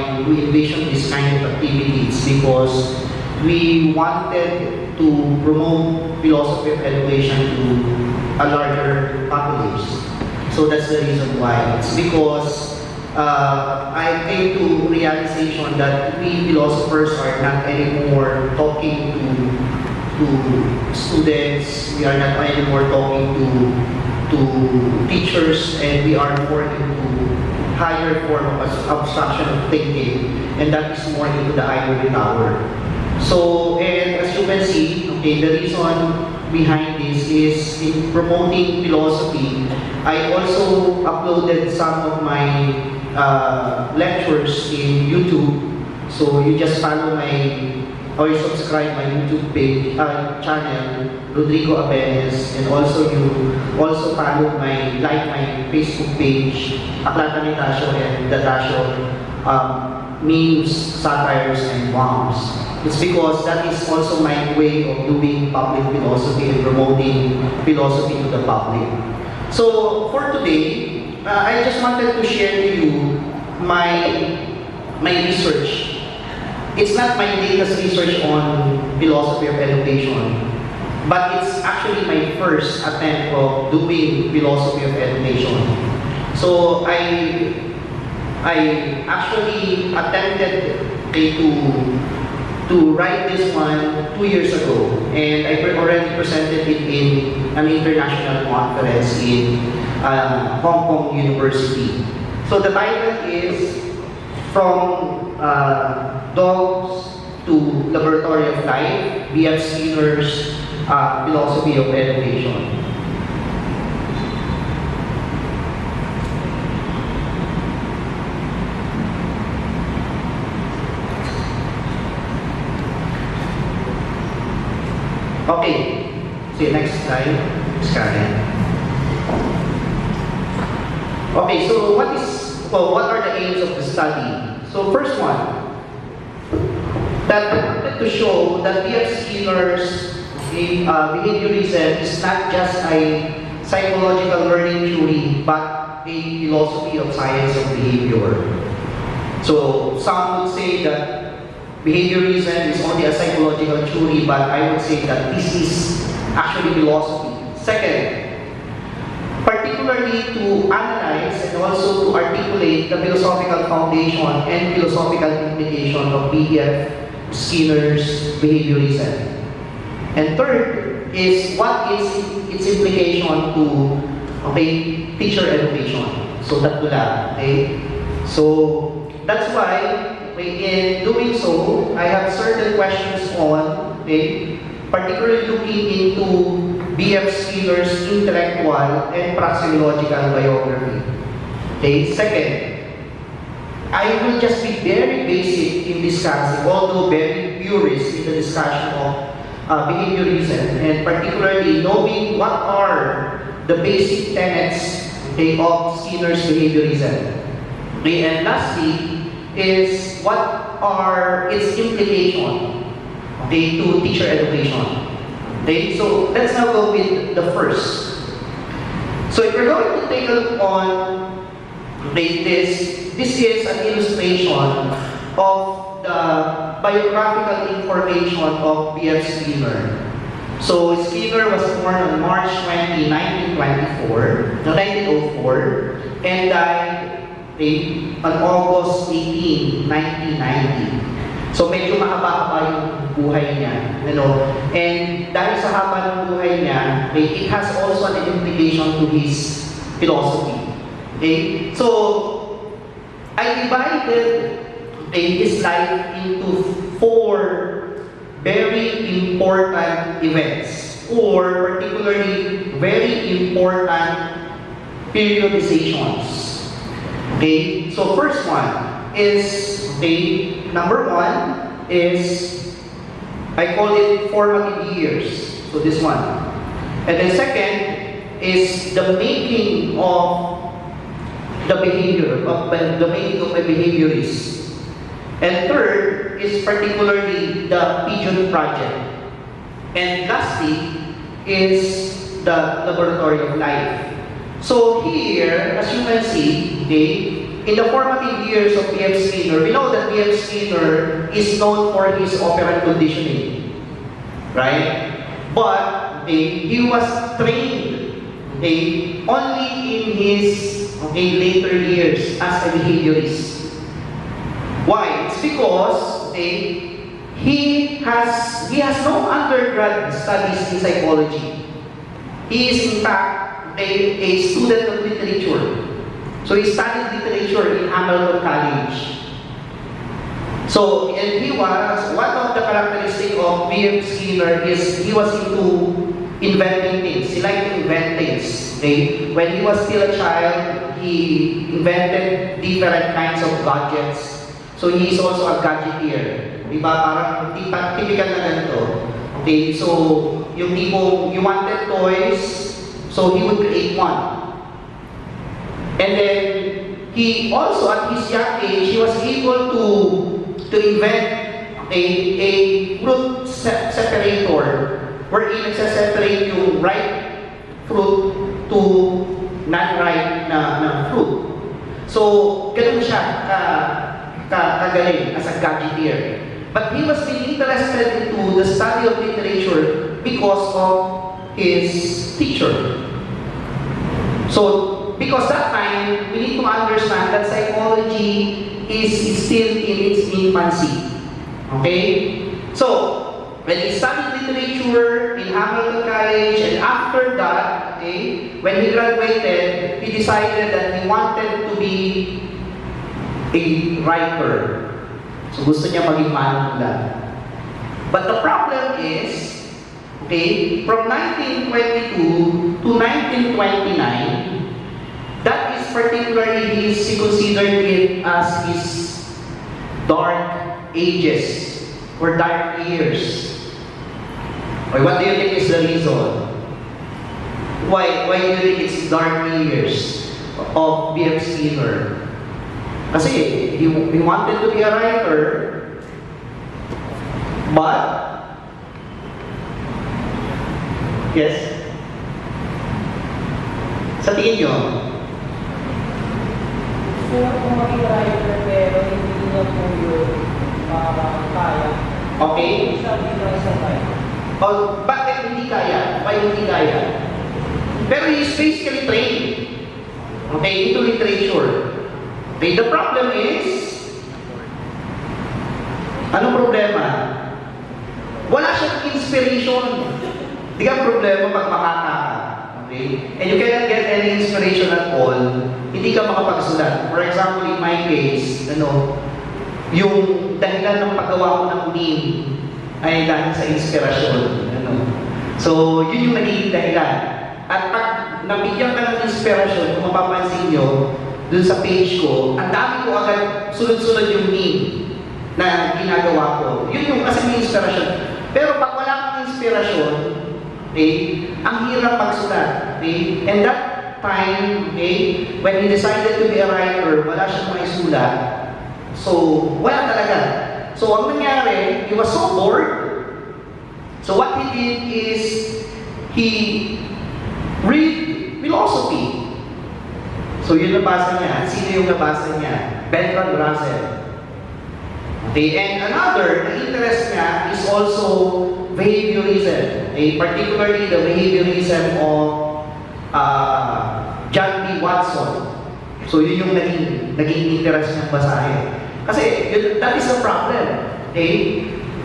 why we envision this kind of activities, because we wanted to promote philosophy of education to a larger populace. So that's the reason why. It's because I came to realization that we philosophers are not anymore talking to students, we are not anymore talking to teachers, and we are more into higher form of abstraction of thinking, and that is more into the ivory tower. So, and as you can see, okay, the reason behind this is in promoting philosophy. I also uploaded some of my lectures in YouTube. So you just follow my or you subscribe my YouTube page channel, Rodrigo Abenes, and also you also follow my Facebook page, Aklata ni Tasho and the Tasho memes, satires, and bombs. It's because that is also my way of doing public philosophy and promoting philosophy to the public. So for today, I just wanted to share to you my research. It's not my latest research on philosophy of education, but it's actually my first attempt of doing philosophy of education. So I actually attempted to write this one 2 years ago, and I already presented it in an international conference in Hong Kong University. So the title is From Dogs to Laboratory of Life, B.F. Skinner's Philosophy of Education. Okay, see next slide, Karen. Okay, so what are the aims of the study? So first one, that I wanted to show that B.F. Skinner's behaviorism is not just a psychological learning theory, but a philosophy of science of behavior. So some would say that behaviorism is only a psychological theory, but I would say that this is actually philosophy. Second, particularly to analyze and also to articulate the philosophical foundation and philosophical implication of B.F. Skinner's behaviorism. And third is what is its implication to teacher education. So tatlo lang, okay? So that's why in doing so, I have certain questions on, particularly looking into B.F. Skinner's intellectual and praxeological biography. Okay, second, I will just be very basic in discussing, although very purist in the discussion of behaviorism, and particularly knowing what are the basic tenets of Skinner's behaviorism. Okay, and lastly is what are its implications to teacher education. Okay, so let's now go with the first. So if we're going to take a look on this is an illustration of the biographical information of B.F. Skinner. So Skinner was born on March 20, 1904, and died on August 18, 1990. So medyo mahaba-haba yung buhay niya. And dahil sa haba ng buhay niya, it has also an implication to his philosophy. Okay? So, I divided his life into 4 very important events, or particularly very important periodizations. Okay? So, first one is, number 1 is, I call it formative years. So this one. And then second is the making of the behavior, the making of a behaviorist. And third is particularly the Pigeon Project. And lastly is the Laboratory of Life. So here, as you can see, in the formative years of B.F. Skinner, we know that B.F. Skinner is known for his operant conditioning, right? But he was trained only in his later years as a behaviorist. Why? It's because he has no undergrad studies in psychology. He is in fact a student of literature. So he studied literature in Hamilton College. So, and he was, one of the characteristics of B.F. Skinner is he was into inventing things. He liked to invent things. When he was still a child, he invented different kinds of gadgets. So he is also a gadgeteer. Diba? Parang typical na ganito. So yung tipo, you wanted toys, so he would create one. And then, he also, at his young age, he was able to invent a fruit separator wherein nagsa-separate yung ripe fruit to non-ripe na fruit. So, ganun siya kagaling as a gadgeteer. But he was really interested into the study of literature because of his teacher. So, because that time, we need to understand that psychology is still in its infancy. Okay? So, when he studied literature in Hamilton College, and after that, when he graduated, he decided that he wanted to be a writer. So, gusto niya maging manunulat. But the problem is, from 1922 to 1929, that is particularly he considered it as his dark ages or dark years. Or what do you think is the reason? Why do you think it's dark years of B.F. Skinner? Kasi he wanted to be a writer, but yes? Sa tingin nyo? Gusto ko maging writer pero hindi niya po yun kaya. Okay. Sabi lang sa kaya. Bakit hindi kaya? Why hindi kaya? Pero he is basically trained into literature. The problem is, anong problema? Wala siyang inspiration. Di ka problema pag makaka ka. And you cannot get any inspiration at all, hindi ka makapagsulat. For example, in my case, yung dahilan ng paggawa ko ng meme ay dahil sa inspirasyon. So, yun yung nagiging dahilan. At pag nabigyan ka ng inspirasyon, kung mapapansin nyo, dun sa page ko, ang dami ko agad sunod-sunod yung meme na ginagawa ko. Yun yung kasi may inspirasyon. Pero pag wala kang inspirasyon, ang hirap magsulat. And that time, when he decided to be a writer, wala siyang maisulat. So, wala talaga. So, ang nangyari, he was so bored. So, what he did is, he read philosophy. So, yun nabasa niya. Sino yung nabasa niya? Bertrand Russell. And another, the interest niya is also behaviorism. Particularly the behaviorism of John B. Watson. So, yun yung naging interest niyang basahin. Kasi, that is the problem.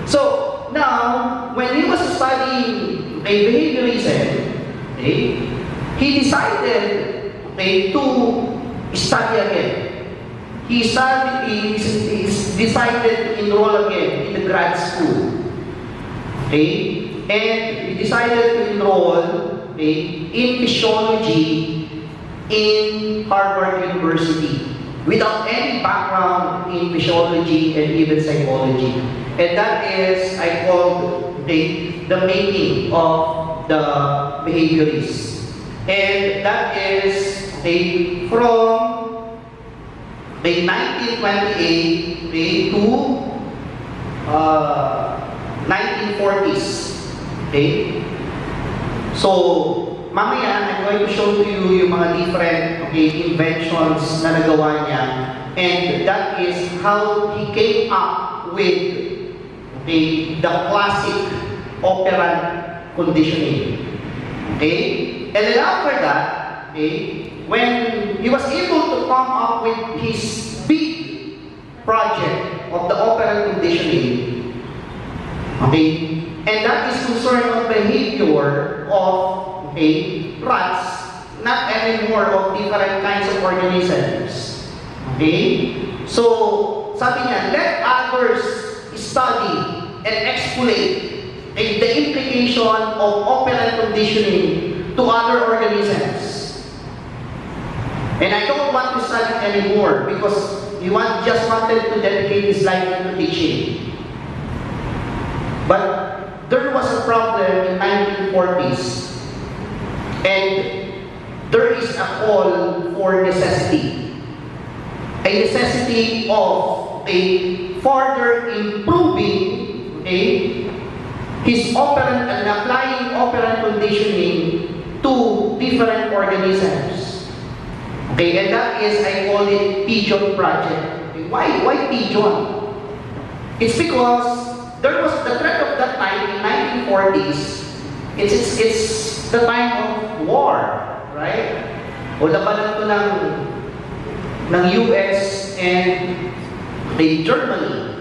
So, now, when he was studying behaviorism, he decided to study again. He decided to enroll again in the grad school. And he decided to enroll in physiology in Harvard University without any background in physiology and even psychology. And that is, I call the making of the behaviorist. And that is from 1928 to 1940s. So, mamaya, I'm going to show to you yung mga different inventions na nagawa niya. And that is how he came up with the classic operant conditioning. Okay? And then after that, okay, when he was able to come up with his big project of the operant conditioning, okay, and that is concerned on behavior of rats, not anymore of different kinds of organisms. Okay? So, sabi niya, let others study and explore the implication of operant conditioning to other organisms. And I don't want to study anymore because he just wanted to dedicate his life to teaching. But there was a problem in 1940s, and there is a call for necessity. A necessity of further improving his operant and applying operant conditioning to different organisms. Okay, and that is, I call it pigeon project. Okay, why pigeon? It's because there was the threat of that time in 1940s. It's the time of war, right? O labanan to ng US and Germany.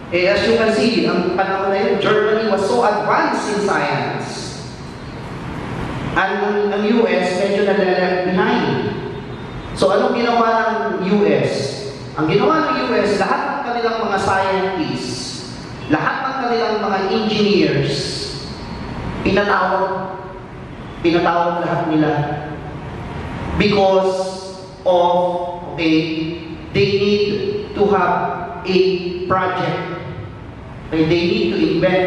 As you can see, ang panahon na yun, Germany was so advanced in science. Ang US medyo na-left behind. So anong ginawa ng US? Ang ginawa ng US, lahat ng kanilang mga scientists, lahat ng kanilang mga engineers, pinatawag lahat nila. Because of, they need to have a project. They need to invent,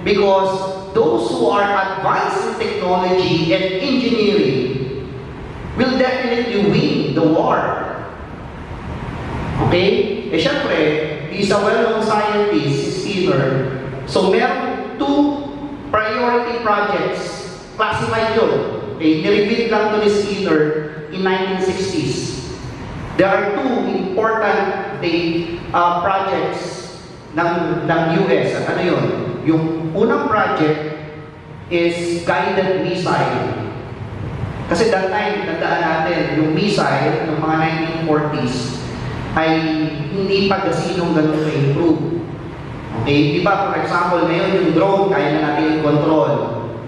because those who are advanced in technology and engineering will definitely win the war. Okay? Syempre, he's a well-known scientist, Skinner. So, meron 2 priority projects. Classified yun. Okay? Nireveal lang to ni Skinner in 1960s. There are 2 important projects ng US. At ano yun? Yung unang project is guided missile. Kasi that time, tandaan natin, yung missile ng mga 1940s ay hindi pa gasinong ganun na-improve. Okay? Diba, for example, ngayon yung drone, kaya na natin i-control.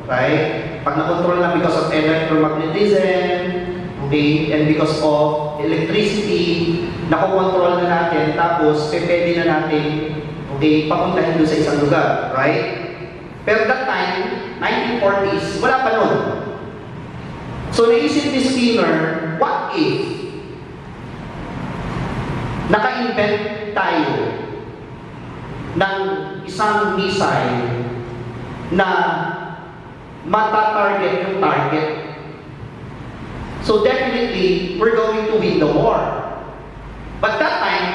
Right? Pag na-control na because of electromagnetism, okay, and because of electricity, nakokontrol na natin, tapos pwede na natin papuntahin doon sa isang lugar, right? Pero that time, 1940s, wala pa nun. So naisip ni Skinner, what if naka-invent tayo ng isang missile na mata-target yung target? So definitely, we're going to win the war. But that time,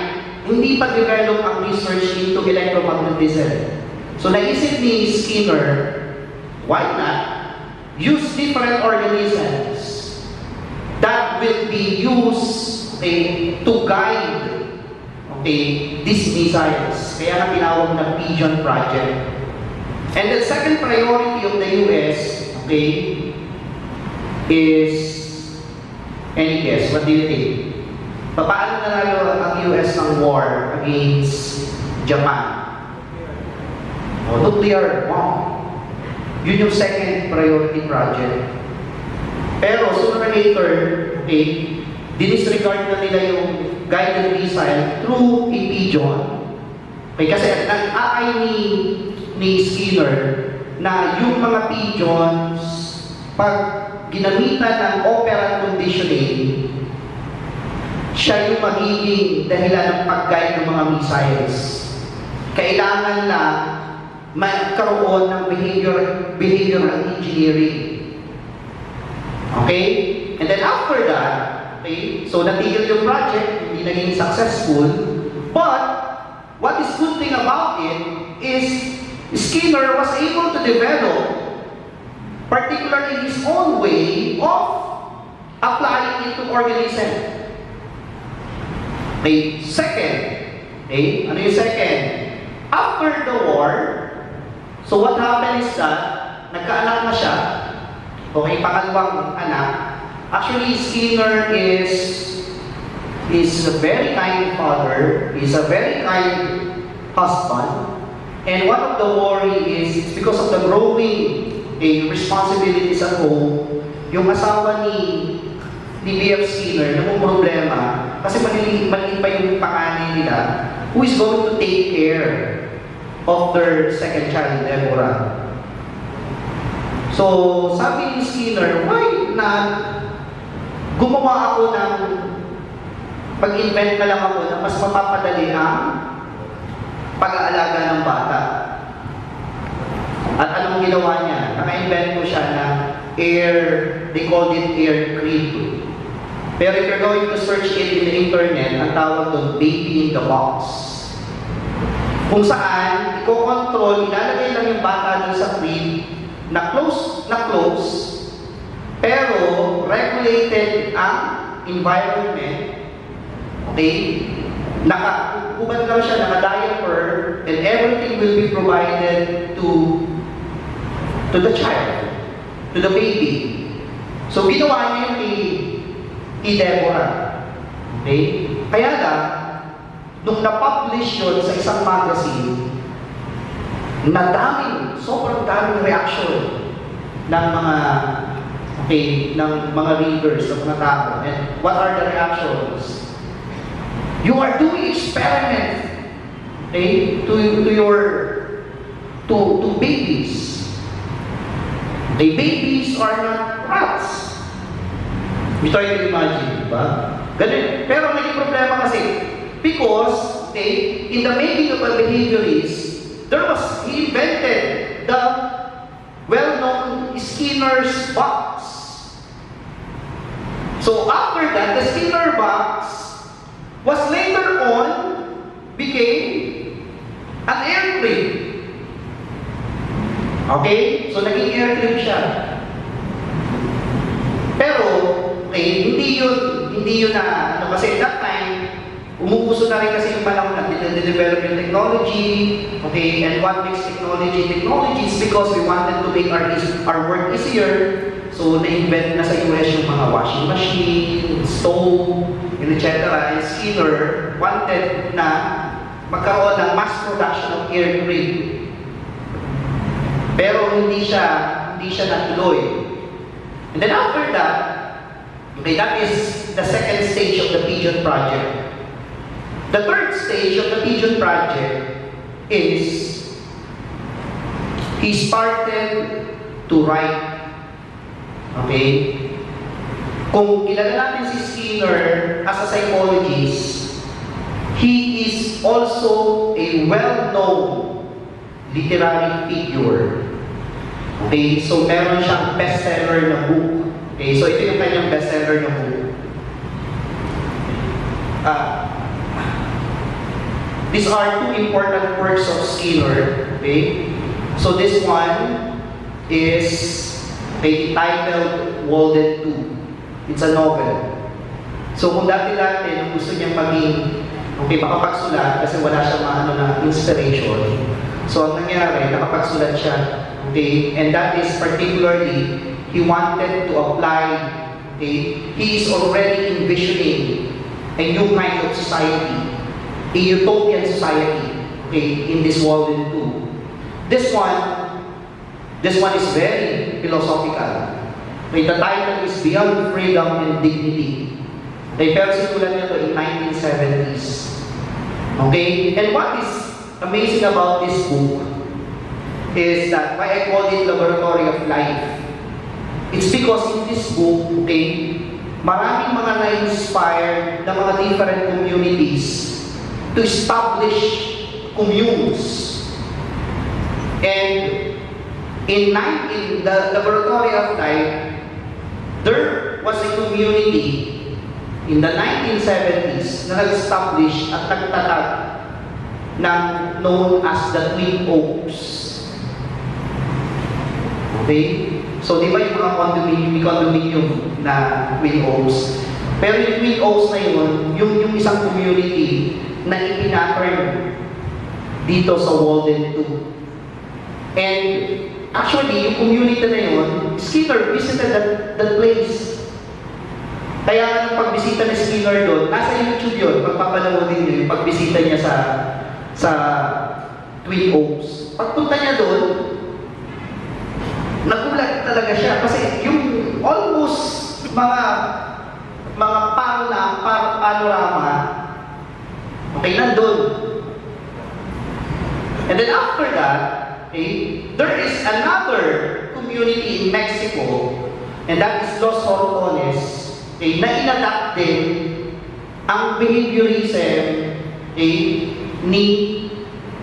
hindi pa develop ang research into electromagnetism. So naisip ni Skinner, why not use different organisms that will be used to guide these missiles. Kaya na tinawag na Pigeon Project. And the second priority of the US, is, any guess, what do you think? Paano nanalo ang US ng war against Japan? Nuclear bomb. Yun yung second priority project. Pero sooner or later, dinisregard na nila yung guided missile through a pigeon. Kasi nag-aay ni Skinner na yung mga pigeons, pag ginamitan ng operant conditioning, siya yung magiging dahilan ng pag-guide ng mga missiles. Kailangan na magkaroon ng behavioral engineering. Okay? And then after that, so natigil yung project, hindi naging successful. But, what is good thing about it is Skinner was able to develop, particularly his own way of applying it to organism. Okay, second. Okay, ano yung second? After the war, so what happened is that, nagkaanak na siya. Okay, pangalawang anak. Actually, Skinner is a very kind father, is a very kind husband, and one of the worry is because of the growing responsibilities at home, yung asawa ni B.F. Skinner problema kasi maliit pa yung panganay nila, who is going to take care of their second child, Deborah. So, sabi ni Skinner, why not gumawa ako ng pag-invent na lang ako na mas mapapadali ang pag-aalaga ng bata. At anong ginawa niya? Naka-invent ko siya ng they called it air crib. Pero if you're going to search it in the internet, ang tawag doon, baby in the box. Kung saan, i-control, ilalagay lang yung bata doon sa crib, na close, pero regulated ang environment. Okay? Nakakubad lang siya, naka-diaper, and everything will be provided to the child, to the baby. So, ginawa niya yung kay Deborah. Okay? Kaya lang, nung na-publish yun sa isang magazine, sobrang daming reaction ng mga readers, ng mga tao. And what are the reactions? You are doing experiment, okay, to babies. The babies are not rats. You try to imagine, diba? Ganun. Pero may problema kasi, because, okay, in the making of a behaviorist, he invented the well-known Skinner's box. So after that, the Skinner box was later on became an air crib. Okay? So naging air crib siya. Pero, okay, hindi yun na, kasi at that time, umuuso na rin kasi yung panahon na develop yung technology, okay, and what makes technology is because we wanted to make our work easier. So, na-invent na sa US yung mga washing machine, stove, and etc. And Skinner wanted na magkaroon ng mass production of air crib. Pero hindi siya natuloy. And then after that, okay, that is the second stage of the Pigeon Project. The third stage of the Pigeon Project is he started to write. Okay? Kung kilala natin si Skinner as a psychologist, he is also a well-known literary figure. Okay? So, meron siyang bestseller na book. Okay? So, ito yung kanyang bestseller na book. These are two important works of Skinner. Okay? So this one is titled Walden 2. It's a novel. So kung dati-dati nung gusto niyang maging makapagsulat kasi wala siyang inspiration. So ang nangyari, nakapagsulat siya. Okay? And that is particularly, he wanted to apply, okay? He is already envisioning a new kind of society, a utopian society, okay, in this Walden 2. This one is very philosophical. Okay, the title is Beyond Freedom and Dignity. Okay, pero sinulat niya ito in 1970s. Okay, and what is amazing about this book is that why I call it Laboratory of Life. It's because in this book, okay, maraming mga na-inspired na mga different communities to establish communes. And in the Laboratory of Life, there was a community in the 1970s na nag-establish at nagtatag ng known as the Twin Oaks. Okay? So, di ba yung mga condominium na Twin Oaks? Pero yung Twin Oaks na yun, yung isang community na ipinattern dito sa Walden 2. And actually, yung community na yun, Skinner visited that place. Kaya nung pagbisita ni Skinner doon, nasa YouTube yun, pagpapanoodin niyo yung pagbisita niya sa Twin Oaks. Pagpunta niya doon, nagulat talaga siya kasi yung almost mga panorama, okay, nandun. And then after that, okay, there is another community in Mexico, and that is Los Hortones, okay, na inadapt din ang behaviorism, okay, ni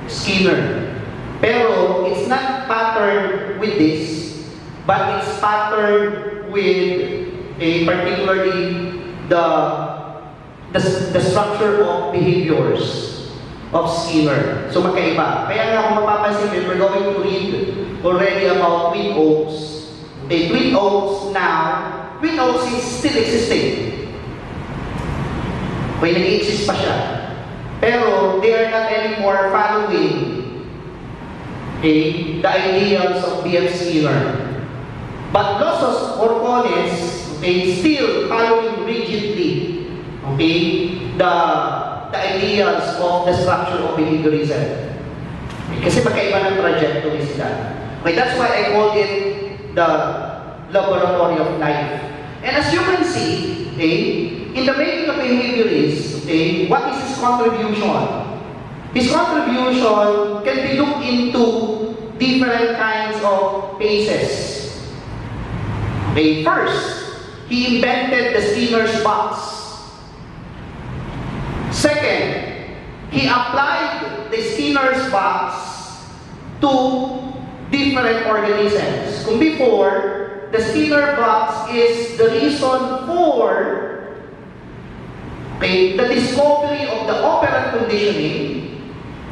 Skinner. Pero it's not patterned with this, but it's patterned with particularly the structure of behaviors of Skinner. So magkaiba. Kaya nga kung mapapansin, we're going to read already about Twin Oaks. Twin Oaks now, Twin Oaks is still existing. Okay, nag-exist pa siya. Pero they are not anymore following the ideals of B.F. Skinner. But Los Horcones, still following rigidly, the ideas of the structure of behaviorism. Kasi magkaiba ng trajectory sila. Okay, that's why I call it the laboratory of life. And as you can see, in the making of behaviorist, what is his contribution? His contribution can be looked into different kinds of phases. First, he invented the Skinner's box. Second, he applied the Skinner's box to different organisms. Kung before, the Skinner box is the reason for the discovery of the operant conditioning.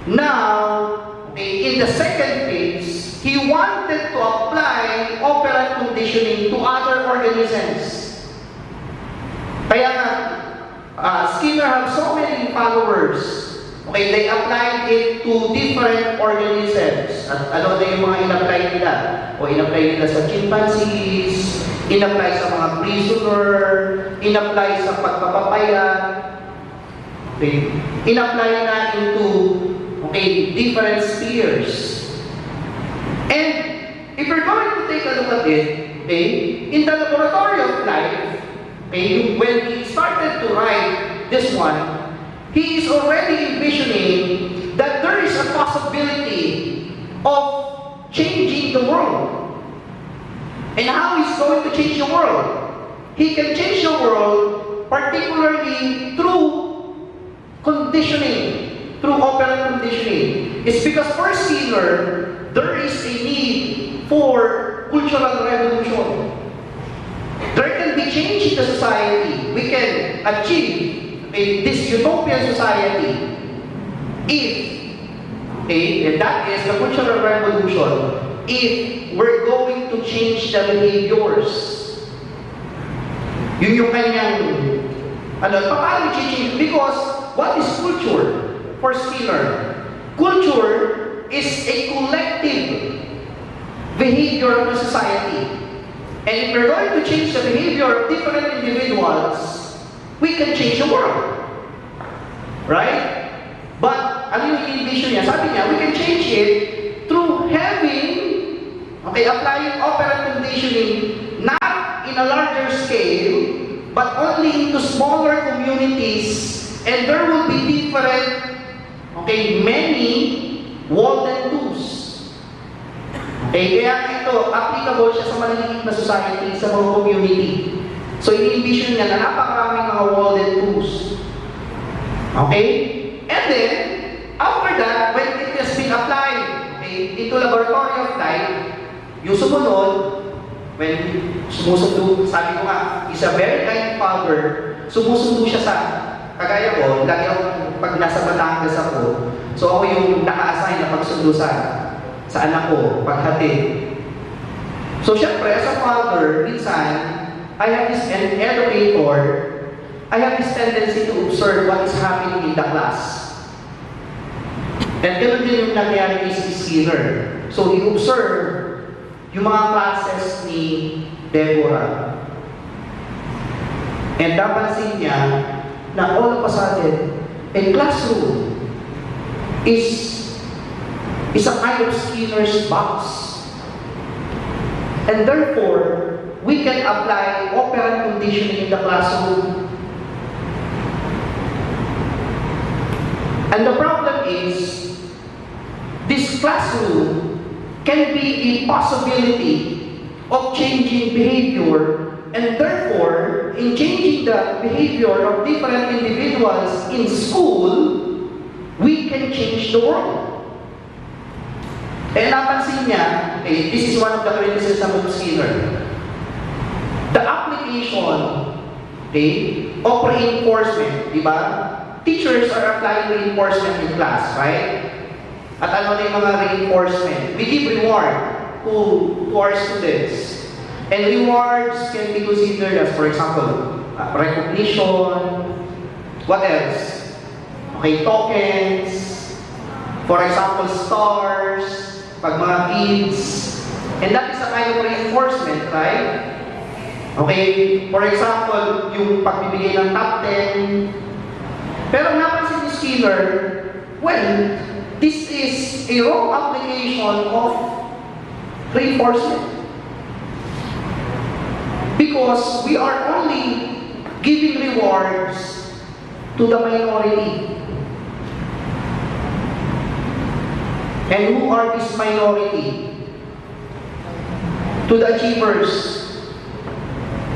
Now, in the second phase, he wanted to apply operant conditioning to other organisms. Kaya Skinner had so many followers. Okay, they applied it to different organisms. At ano na yung mga in-apply nila? O in-apply nila sa chimpanzees, in-apply sa mga prisoner, in-apply sa pagpapapayat, okay, in-apply na into different spheres. And if you're going to take a look at it, in the laboratory of life, when he started to write this one, he is already envisioning that there is a possibility of changing the world. And how he's going to change the world? He can change the world particularly through conditioning, through operant conditioning. It's because for Skinner, there is a need for cultural revolution. There can be change in the society. We can achieve this utopian society if, and that is the cultural revolution, if we're going to change the behaviors. Yun yung kanyang, paano i-change? Because what is culture for Skinner? Culture is a collective behavior of the society. And if we're going to change the behavior of different individuals, we can change the world. Right? But, ano yung envision niya? Sabi niya, we can change it through having, applying operant conditioning, not in a larger scale, but only into smaller communities, and there will be different, many Walden tools. Kaya ito, applicable siya sa maliliit na society, sa mga community. So, in-envision niya na napakaraming mga Walden tools. Okay? And then, after that, when it has been applied into laboratory of life, yung sumunod, when sumusundo, sabi ko nga, is a very kind father, sumusundo siya sa, kagaya ko, lagi ako, pag nasa Batangas ako, so ako yung naka-assign na pagsundo sa anak ko, paghatid. So, syempre, as a father, minsan, I have this educator I have this tendency to observe what is happening in the class. And ganun din yung nangyari kay Skinner. So, he observed yung mga classes ni Deborah. And napansin niya na all of a sudden, a classroom is a kind of Skinner's box. And therefore, we can apply operant conditioning in the classroom. And the problem is, this classroom can be a possibility of changing behavior, and therefore, in changing the behavior of different individuals in school, we can change the world. Eh, napansin niya, okay, this is one of the criticisms of Skinner. The application, okay, of reinforcement, di ba? Teachers are applying reinforcement in class, right? At ano na yung mga reinforcement? We give reward to our students. And rewards can be considered as, for example, recognition, what else? Okay, tokens, for example, stars, pag mga kids, and that is a kind of reinforcement, right? Okay, for example, yung pagbibigay ng top 10. Pero napansin ni Skinner, well, this is a wrong application of reinforcement. Because we are only giving rewards to the minority. And who are this minority? To the achievers,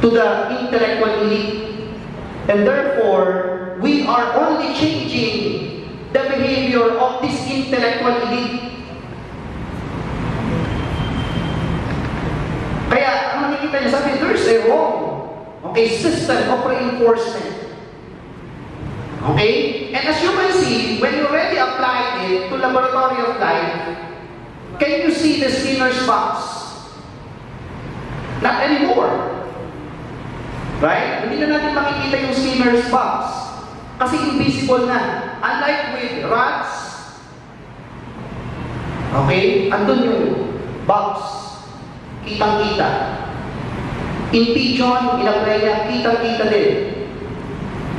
to the intellectual elite. And therefore, we are only changing the behavior of this intellectual elite. Kaya, ang nakikita niya, sabi, there's a wrong, okay, system of reinforcement. Okay? And as you can see, when you already applied it to laboratory of life, can you see the Skinner's box? Not anymore. Right? Hindi na natin makikita yung Skinner's box. Kasi invisible na. Unlike with rats, okay, andun yung box. Kitang-kita. In pigeon, in-apply niya, kitang-kita din.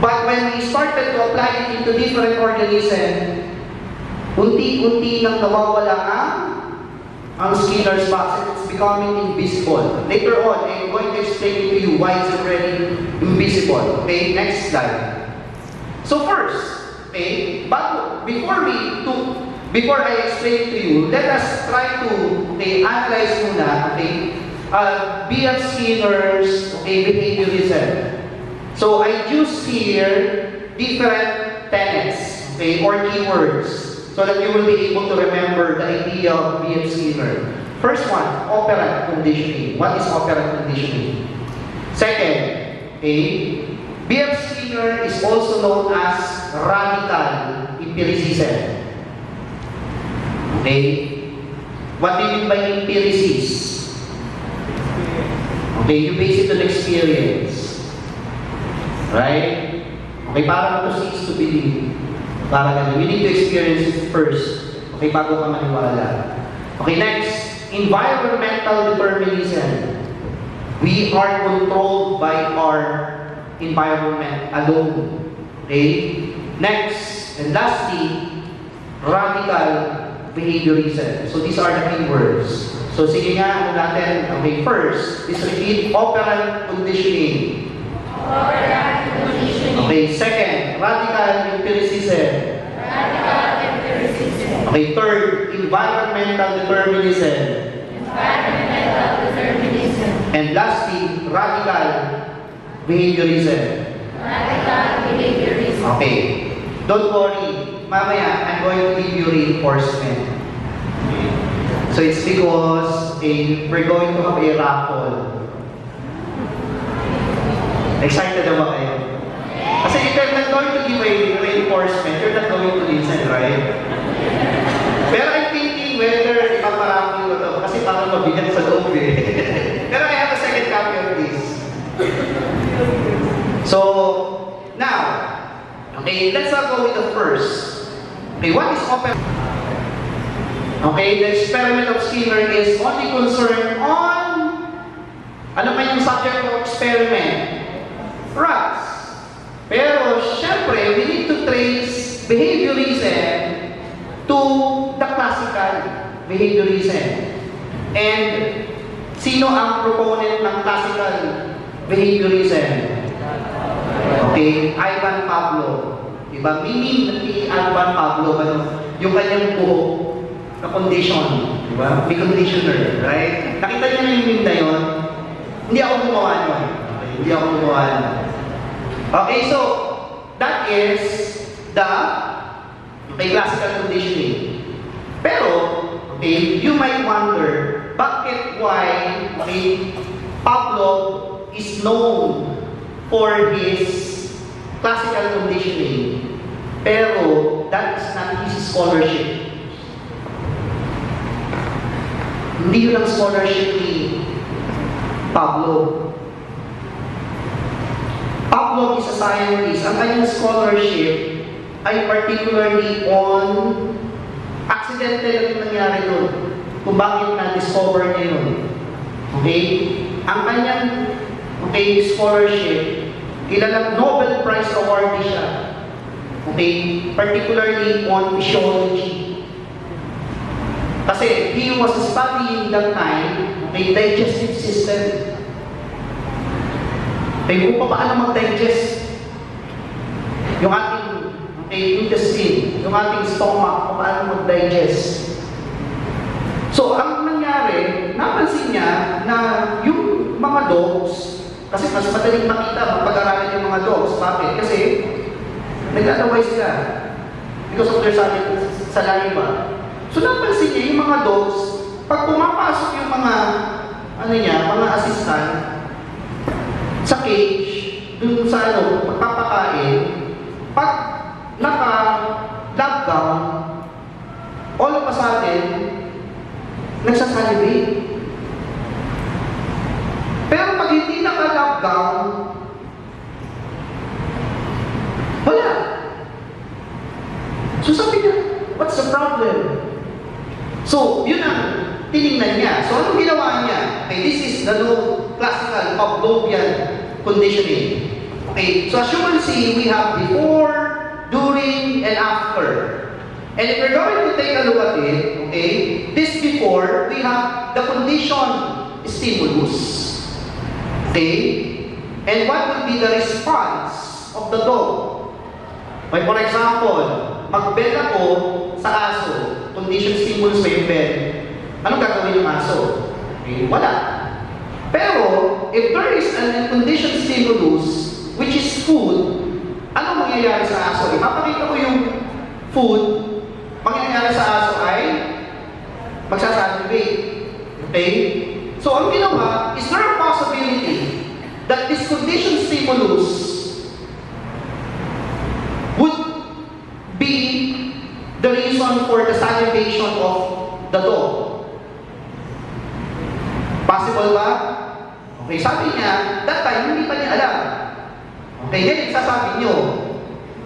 But when we started to apply it into different organisms, unti-unti nang nawawala ang Skinner's box. It's becoming invisible. Later on, I'm going to explain to you why it's already invisible. Okay, next slide. So first, okay, before I explain to you, let us try to analyze muna, okay, B.F. Skinner's behaviorism. So I use here different tenets, okay, or keywords, so that you will be able to remember the idea of B.F. Skinner. First one, operant conditioning. What is operant conditioning? Second, okay, B.F. Skinner is also known as radical empiricism. Okay? What do you mean by empiricism? Okay, you base it on experience. Right? Okay, parang to see is to believe. Parang ganun. You need to experience it first. Okay, bago ka maniwala. Okay, next. Environmental determinism. We are controlled by our environment alone. Okay? Next, and lastly, radical behaviorism. So these are the keywords. So sige nga, ano natin? Okay, first, is repeat operant conditioning. Operant conditioning. Okay, second, radical empiricism. Radical empiricism. Okay, third, environmental determinism. Environmental determinism. And lastly, radical behaviorism. Radical behaviorism. Okay. Don't worry. Mamaya, I'm going to give you reinforcement. So it's because we're going to have a raffle. Excited na ba kayo? Kasi if you're not going to give a reinforcement, you're not going to listen, right? Pero I'm thinking whether ipaparami ko ito kasi parang mabigat sa loob eh. Pero I have a second copy of this. So, Okay, let's go with the first. Okay, what is open? Okay, the experiment of Skinner is only concerned on, ano ba yung subject of experiment? Rats. Pero, syempre, we need to trace behaviorism to the classical behaviorism. And, sino ang proponent ng classical behaviorism? Okay, Ivan Pavlov. Diba? Meaning ni Ivan Pavlov, ano? Yung kanyang buhok na condition. Diba? May conditioner, right? Nakita niyo na yung meme na yun? Hindi ako gumawa nun. Okay, hindi ako gumawa nun. Okay, so, that is the classical conditioning. Pero, okay, you might wonder, bakit why, okay, Pavlov is known for his classical conditioning, pero that is not his scholarship. Hindi yun ang scholarship ni Pavlov. Pavlov is a scientist. Ang kanyang scholarship ay particularly on accidental yung nangyari doon. Kung bakit na-discover niya yun. Okay? Ang kanyang scholarship, kilalang Nobel Prize awardee siya. Okay? Particularly on physiology. Kasi he was studying that time the digestive system. Kung paano mag-digest yung ating intestine, yung ating stomach, paano mag-digest. So, ang nangyari, napansin niya na yung mga dogs, kasi mas madaling makita, mapag-aralan yung mga dogs. Bakit? Kasi nag-alaway sila because of their saliva. So napansin niya yung mga dogs, pag pumapasok yung mga mga assistant sa cage, dun sa pagpapakain, pag naka-lockdown, all of a sudden, nagsasalivate. Pero pag hindi naka-lockdown, wala. So sabi niya, what's the problem? So, yun ang tinignan niya. So, anong ginawa niya? Okay, this is the classical Pavlovian conditioning. Okay, so as you can see, we have before, during, and after. And if we're going to take a look at it, okay, this before, we have the condition stimulus. Okay? And what will be the response of the dog? Like for example, mag-bell ako sa aso, condition stimulus may bell. Anong gagawin yung aso? Okay, wala. Pero, if there is a condition stimulus, which is food, ano mangyayari sa aso? Ipapakita ko yung food, mangyayari sa aso ay magsasalivate. Okay? So, ang ginawa, is there a possibility that this condition stimulus would be the reason for the salivation of the dog? Possible ba? Okay, sabi niya, that time, hindi pa niya alam. Okay, then sasabi niyo.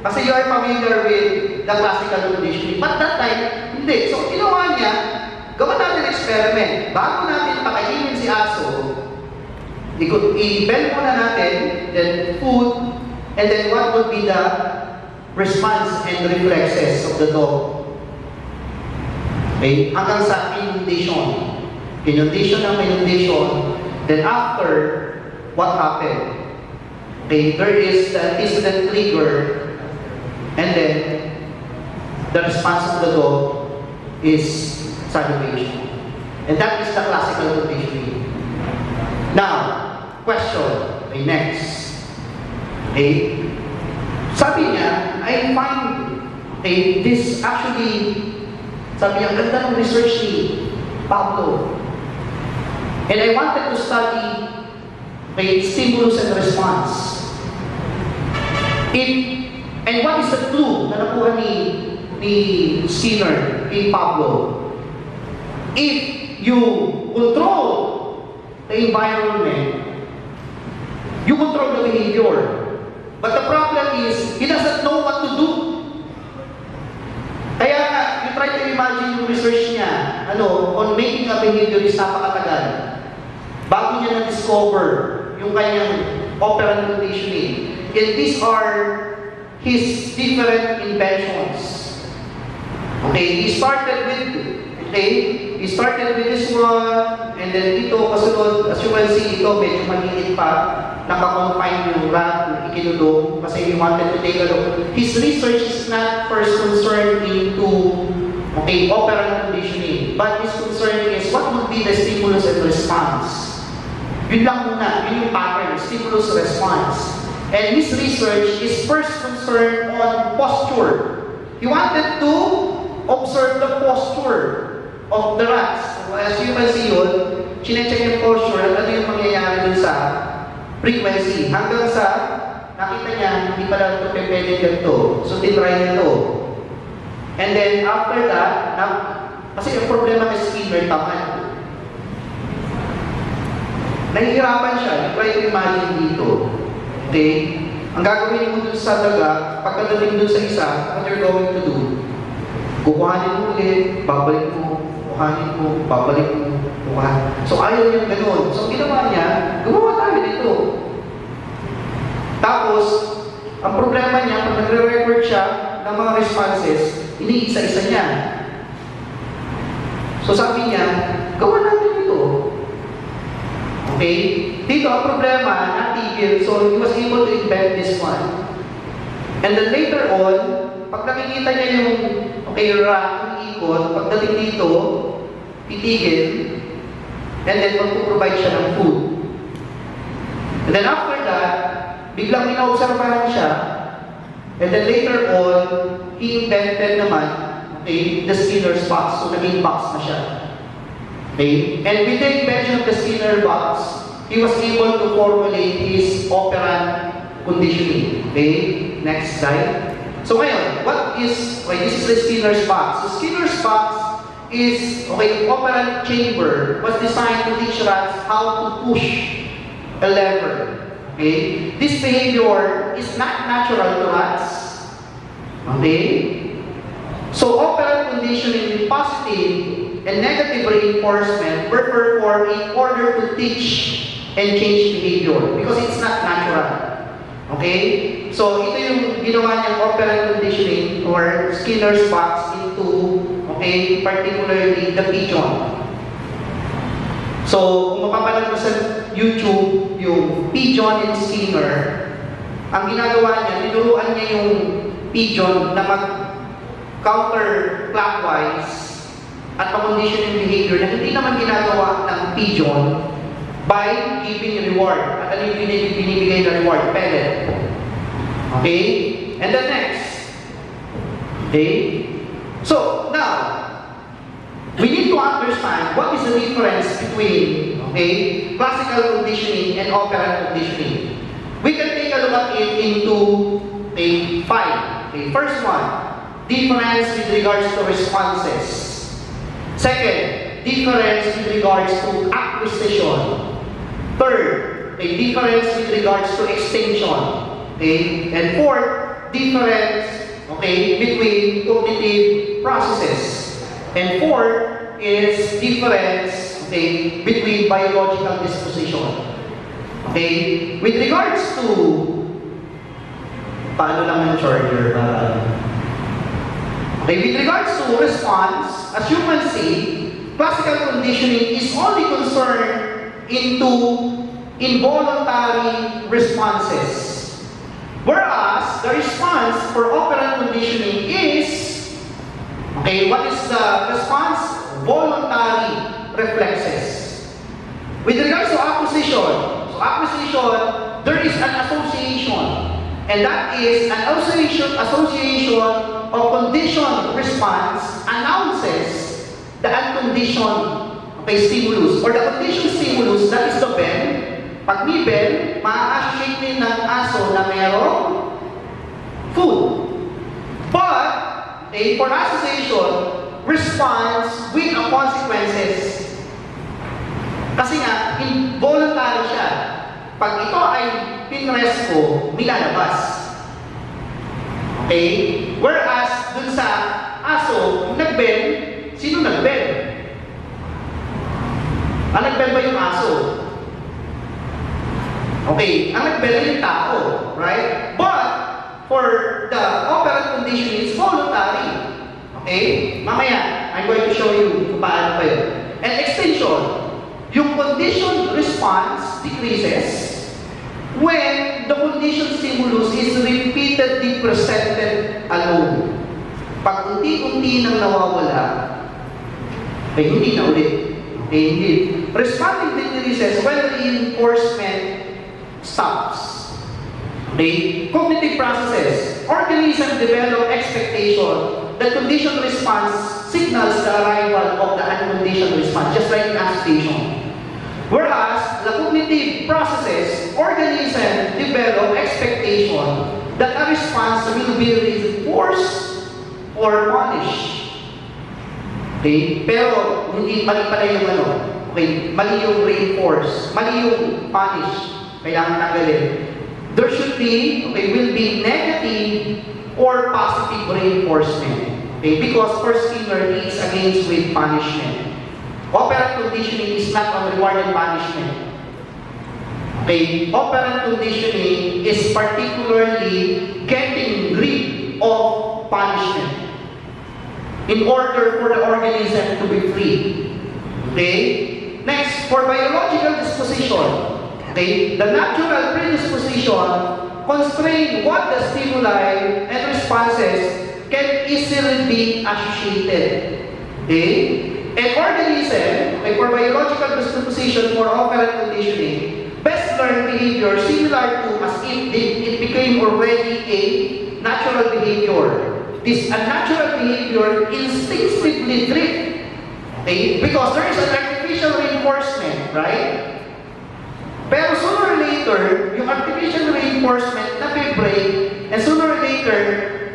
Kasi you are familiar with the classical conditioning. But that time, hindi. So, ginawa niya, gawa natin experiment. Bago natin pakainin si aso, i-bend muna natin, then food, and then what would be the response and reflexes of the dog. Okay? Hanggang sa inundation. Inundation ng inundation. Then after, what happened? Okay, there is the incident trigger, and then the response of the dog is salivation. And that is the classical conditioning. Now, question. Okay, next. Okay. Sabi niya, I find this actually, sabi niya, ang ganda ng research ni Pablo. And I wanted to study stimulus and response. And what is the clue na nakuha ni Skinner, ni Pablo? If you control the environment, you control the behavior. But the problem is, he doesn't know what to do. Kaya nga, you try to imagine yung research niya, on making a behaviorist, napakatagal. Bago niya na-discover yung kanyang operant conditioning. And these are his different inventions. Okay, he started with this one, and then dito, kasunod, as you can see, ito, medyo maliit pa, nakakonfine yung rat, yung ikinulong, kasi he wanted to take a look. His research is not first concerned into, operant conditioning, but his concern is what would be the stimulus and response. Yun lang muna, yun yung pattern, stimulus response. And his research is first concerned on posture. He wanted to observe the posture of the rats. As you can see yun, chinecheck yung posture at ano yung mangyayari dun sa frequency. Hanggang sa nakita niya, hindi pala ito pwede ganito. So, tinry niya ito. And then, after that, kasi yung problema kay Skinner, tamad. Nahihirapan siya. You try to imagine dito. Okay? Ang gagawin mo dun sa daga, pagkadating dun sa isa, what you're going to do? Kukuhanin mo ulit, babalik mo, kukuhanin mo, babalik mo, kukuhanin. So, ayaw niyang ganun. So, ginawa niya, gumawa tayo nito. Tapos, ang problema niya, pag nagre-record siya ng mga responses, iniisa-isa niya. So, sabi niya, gawa natin ito. Okay? Dito, ang problema, natigil. So, he was able to invent this one. And then later on, pag nakikita niya yung rat, yung ikot, pagdating dito, titigil, and then magpuprovide siya ng food. And then after that, biglang ina-observahan siya, and then later on, he invented naman, the Skinner's box. So, naging box na siya. Okay? And with the invention of the Skinner box, he was able to formulate his operant conditioning. Okay? Next slide. So ngayon, this is the Skinner's box. The Skinner's box is, operant chamber was designed to teach rats how to push a lever. Okay? This behavior is not natural to rats. Okay? So operant conditioning with positive and negative reinforcement were performed in order to teach and change behavior because it's not natural. Okay? So, ito yung ginawa niyang operant conditioning or Skinner's box into, particularly the pigeon. So, kung mapapanood mo sa YouTube, yung pigeon and Skinner, ang ginagawa niya, tinuruan niya yung pigeon na mag-counterclockwise at pa-condition yung behavior na hindi naman ginagawa ng pigeon by giving reward. At ano yung binibigay na reward? Pellet. Okay? And then next. Okay? So, now, we need to understand what is the difference between, classical conditioning and operant conditioning. We can take a look at it into, 5. Okay? First one, difference with regards to responses. Second, difference with regards to acquisition. Third, a difference with regards to extension. Okay? And fourth, difference, between cognitive processes. And fourth is difference, between biological disposition. Okay? With regards to, paano lang ang charger para with regards to response, as you can see, classical conditioning is only concerned into involuntary responses. Whereas, the response for operant conditioning is, what is the response? Voluntary reflexes. With regards to acquisition, there is an association. And that is an association of conditioned response announces the unconditioned stimulus. Or the conditioned stimulus, that is the bell. Pag may bell, ma-associate din ng aso na mayroong food. But, for association, responds with the consequences. Kasi nga, involuntary siya. Pag ito ay pinress i-press ko, may lalabas. Okay? Whereas, dun sa aso, nag-bend, sino nag-bend? Ang nag-bend ba yung aso? Okay, ang nag-bend ay yung tao, right? But, for the operant condition, it's voluntary. Okay? Mamaya, I'm going to show you kung paano pa yun. And extension, yung condition response decreases when the condition stimulus is repeatedly presented alone. Pag unti-unti nang nawawala, ay hindi na ulit. Okay, hindi. Responding decreases when the reinforcement stops. Okay? Cognitive processes. Organism develop expectation that condition response signals the arrival of the unconditioned response, just like in agitation. Whereas, the cognitive processes, organism develop expectation that a response will be reinforced or punished. Okay? Pero, hindi mali pala yung ano. Okay? Mali yung reinforce. Mali yung punish. Kailangan tanggalin. There should be, okay, will be negative or positive reinforcement. Okay? Because first Skinner is against with punishment. Operant conditioning is not on reward and punishment. Okay? Operant conditioning is particularly getting rid of punishment in order for the organism to be free. Okay? Next, for biological disposition, okay, the natural predisposition constrain what the stimuli and responses can easily be associated. Okay? An organism, like for biological disposition for operant conditioning, best learned behavior similar to as if it became already a natural behavior. This unnatural behavior instinctively drift. Okay? Because there is an artificial reinforcement, right? Pero sooner or later, yung artificial reinforcement na break, and sooner or later,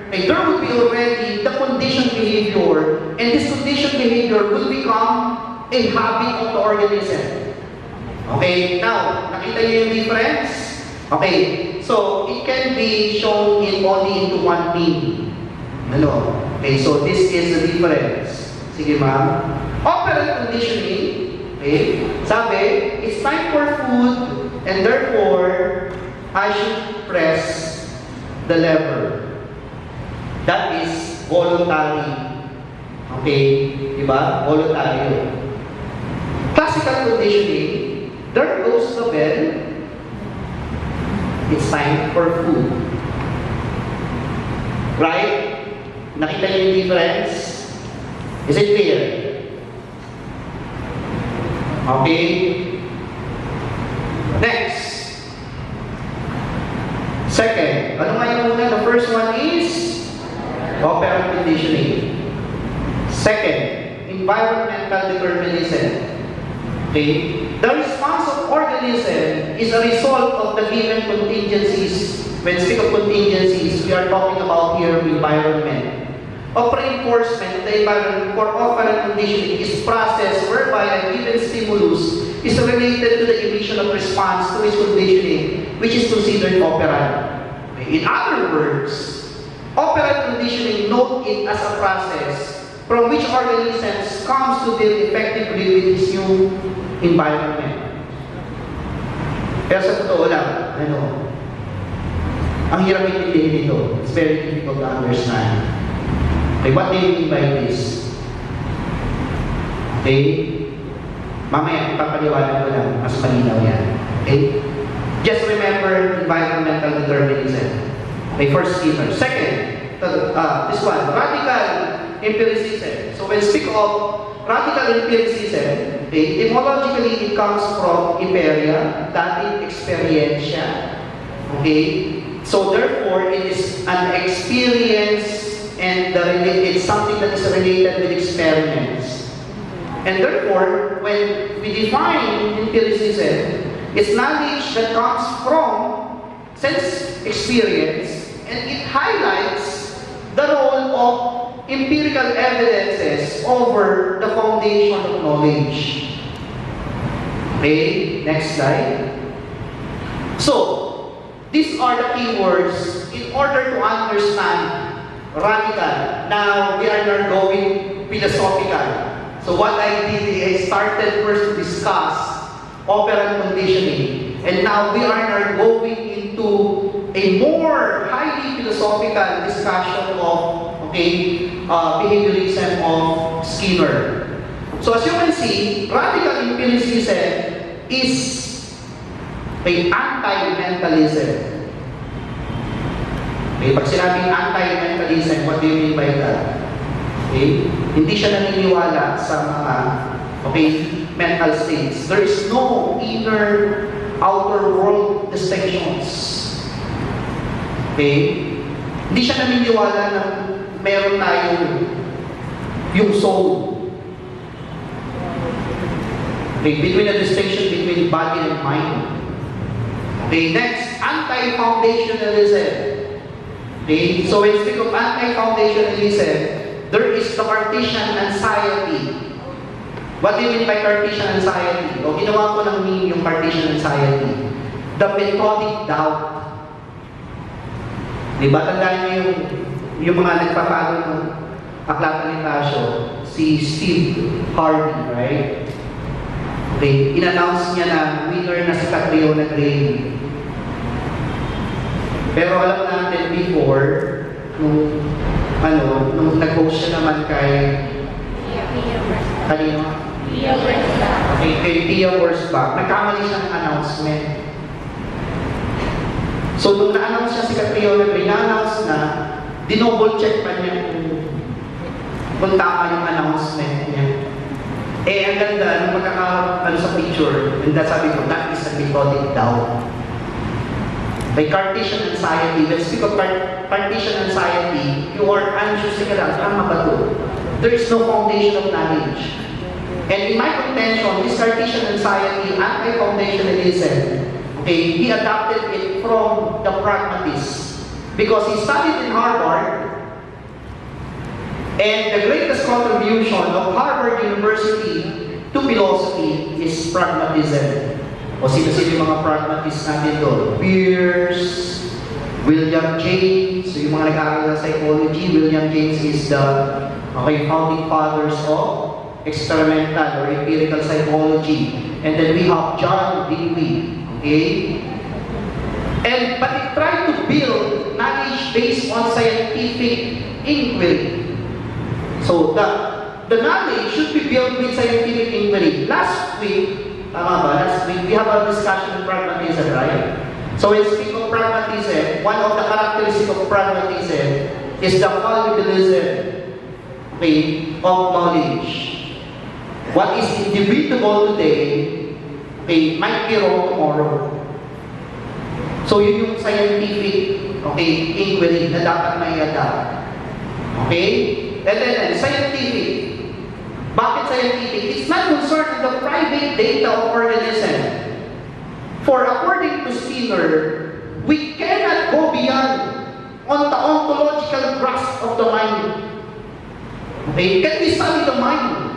there will be already the conditioned behavior, and this conditioned behavior will become a habit of the organism. Okay, now, nakita niyo yung difference? Okay, so it can be shown in only into one thing. Ano? Okay, so this is the difference. Sige ma'am. Operant conditioning, okay, sabi, it's time for food, and therefore, I should press the lever. That is voluntary. Okay? Diba? Voluntary. Classical conditioning, there goes the bell. It's time for food. Right? Nakita niyo yung difference? Is it clear? Okay? Next. Second, ano nga yung una? The first one is operant conditioning. Second, environmental determinism. Okay? The response of organism is a result of the given contingencies. When we speak of contingencies, we are talking about here environment. Of reinforcement, the environment for operant conditioning is process whereby a given stimulus is related to the emission of response to its conditioning, which is considered operant. In other words, operant conditioning note it as a process from which organisms comes to deal effectively with its new environment. Pero sa totoo lang, ang hirap intindihin ito. It's very difficult to understand. Okay, what do you mean by this? Okay? Mamaya, ipapaliwanag ko lang. Mas malinaw yan. Okay? Just remember environmental determinism. Okay, first Skinner. Second, this one, radical empiricism. So when we speak of radical empiricism, okay, etymologically it comes from imperia, dative experientia. Okay? So therefore, it is an experience and it's something that is related with experiments. And therefore, when we define empiricism, it's knowledge that comes from sense experience, and it highlights the role of empirical evidences over the foundation of knowledge. Okay, next slide. So, these are the keywords in order to understand radical. Now, we are now going philosophical. So what I did is I started first to discuss operant conditioning. And now we are now going into a more highly philosophical discussion of, behaviorism of Skinner. So as you can see, radical empiricism is a anti-mentalism. Okay, pag sinabing anti-mentalism, what do you mean by that? Okay? Hindi siya naniniwala sa mga mental states. There is no inner outer world distinctions. Okay? Hindi siya naniniwala na meron tayong yung soul. Okay, between the distinction between body and mind. Okay, next, anti-foundationalism. Okay, so when we speak of anti-foundationalism, there is the Cartesian anxiety. What do you mean by Cartesian anxiety? O ginawa ko ng meme yung Cartesian anxiety. The methodic doubt. Diba? Tandaan niyo yung mga nagpapalo ng aklatan ni Tasio, si Steve Harvey, right? Okay, in-announce niya na winner na si Catriona Gray. Pero alam natin before, nung nag-post siya naman kay kanino? Kay Pia Worsbach, nagkamali siya ng announcement. So nung na-announce siya si Catriona Gray, na-announce na, dinoble check pa niya kung tama yung announcement niya. Eh, ang ganda, nung sa picture, and sabi ko, that is a methodic doubt. By Cartesian anxiety, when speak of Cartesian anxiety, you are anxious ka lang, tama ba ito? There is no foundation of knowledge. And in my contention, this Cartesian anxiety, anti-foundationalism, he adopted it from the pragmatists. Because he studied in Harvard, and the greatest contribution of Harvard University to philosophy is pragmatism. O sino-sino yung mga pragmatists natin doon? Peirce, William James, so yung mga nag-aaral ng psychology, William James is the founding fathers of experimental or empirical psychology. And then we have John Dewey, but he tried to build knowledge based on scientific inquiry. So the knowledge should be built with scientific inquiry. Last week, we have a discussion on pragmatism, right? So when we speak of pragmatism, one of the characteristics of pragmatism is the fallibilism of knowledge. What is individual today might be wrong tomorrow. So yun yung scientific inquiry na dapat may adapt. And then scientific. Bakit scientific? It's not concerned with the private data of organism. For according to Skinner, we cannot go beyond on the ontological grasp of the mind. Can we study the mind?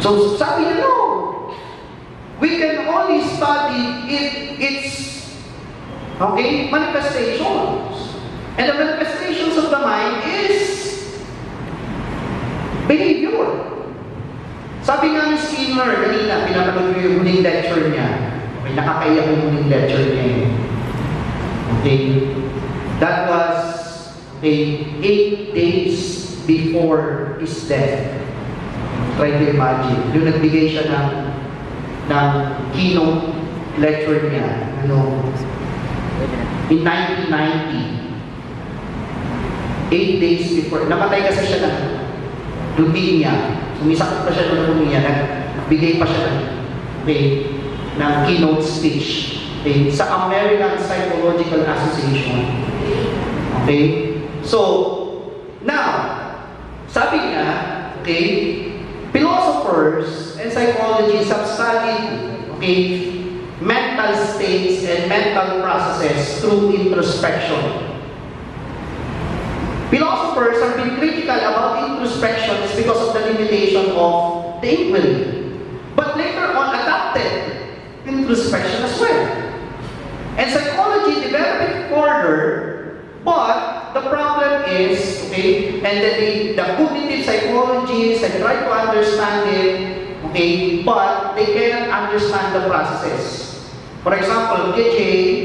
So sabi niya, no. We can only study its manifestations. And the manifestations of the mind is behavior. Sabi nga ni Skinner, kanina, pinapanood ko yung huling lecture niya. Nakakaiyak yung huling lecture niya. That was 8 days before his death. Try to imagine. Yung nagbigay siya ng keynote lecture niya. In 1990. 8 days before, namatay kasi siya ng leukemia. Sumisakit pa siya ng leukemia, nagbigay pa siya ng keynote speech sa American Psychological Association. So, now, sabi niya, philosophers and psychologists have studied, mental states and mental processes through introspection. Philosophers have been critical about introspection because of the limitation of the inquiry. But later on adopted introspection as well. disorder, but the problem is, okay, and then the cognitive psychologists have tried to understand it, okay, but they cannot understand the processes. For example, KJ,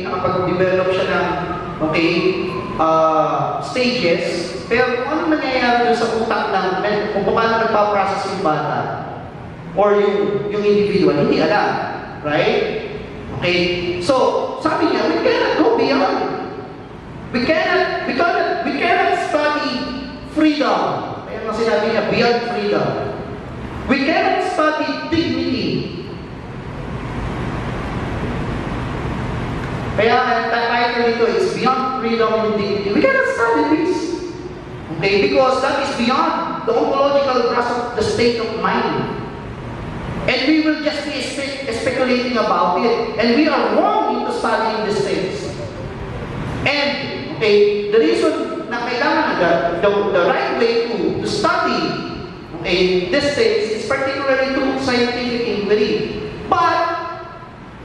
nakapag-develop siya ng, okay, stages, pero kung ano nangyayari dun sa utak ng, kung paano nagpa-process yung bata, or yung individual, hindi alam. Right? Okay? So, sabi niya, we cannot go beyond. We cannot study freedom. Kaya nga sinabi niya, beyond freedom. We cannot study dignity. Kaya ang title nito is beyond freedom and dignity. We cannot study this. Okay? Because that is beyond the ontological grasp of the state of mind. And we will just be speculating about it. And we are wrong into studying these things. And, okay, the reason na kailangan the right way to study, okay, these things is particularly through scientific inquiry. But,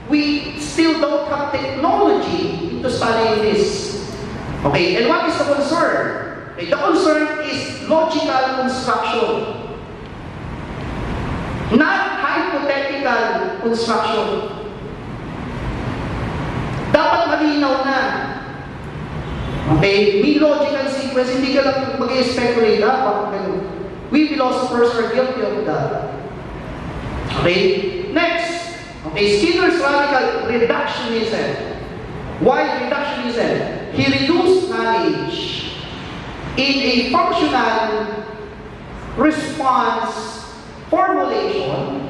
we still don't have technology into studying this. Okay, and what is the concern? Okay, the concern is logical construction. Not hypothetical construction. Dapat malinaw na. Okay? May logical sequence, hindi ka lang mag-speculate, bakit ganun? We philosophers are guilty of that. Okay? Next. Okay, Skinner's radical reductionism. Why reductionism? He reduced knowledge in a functional response formulation,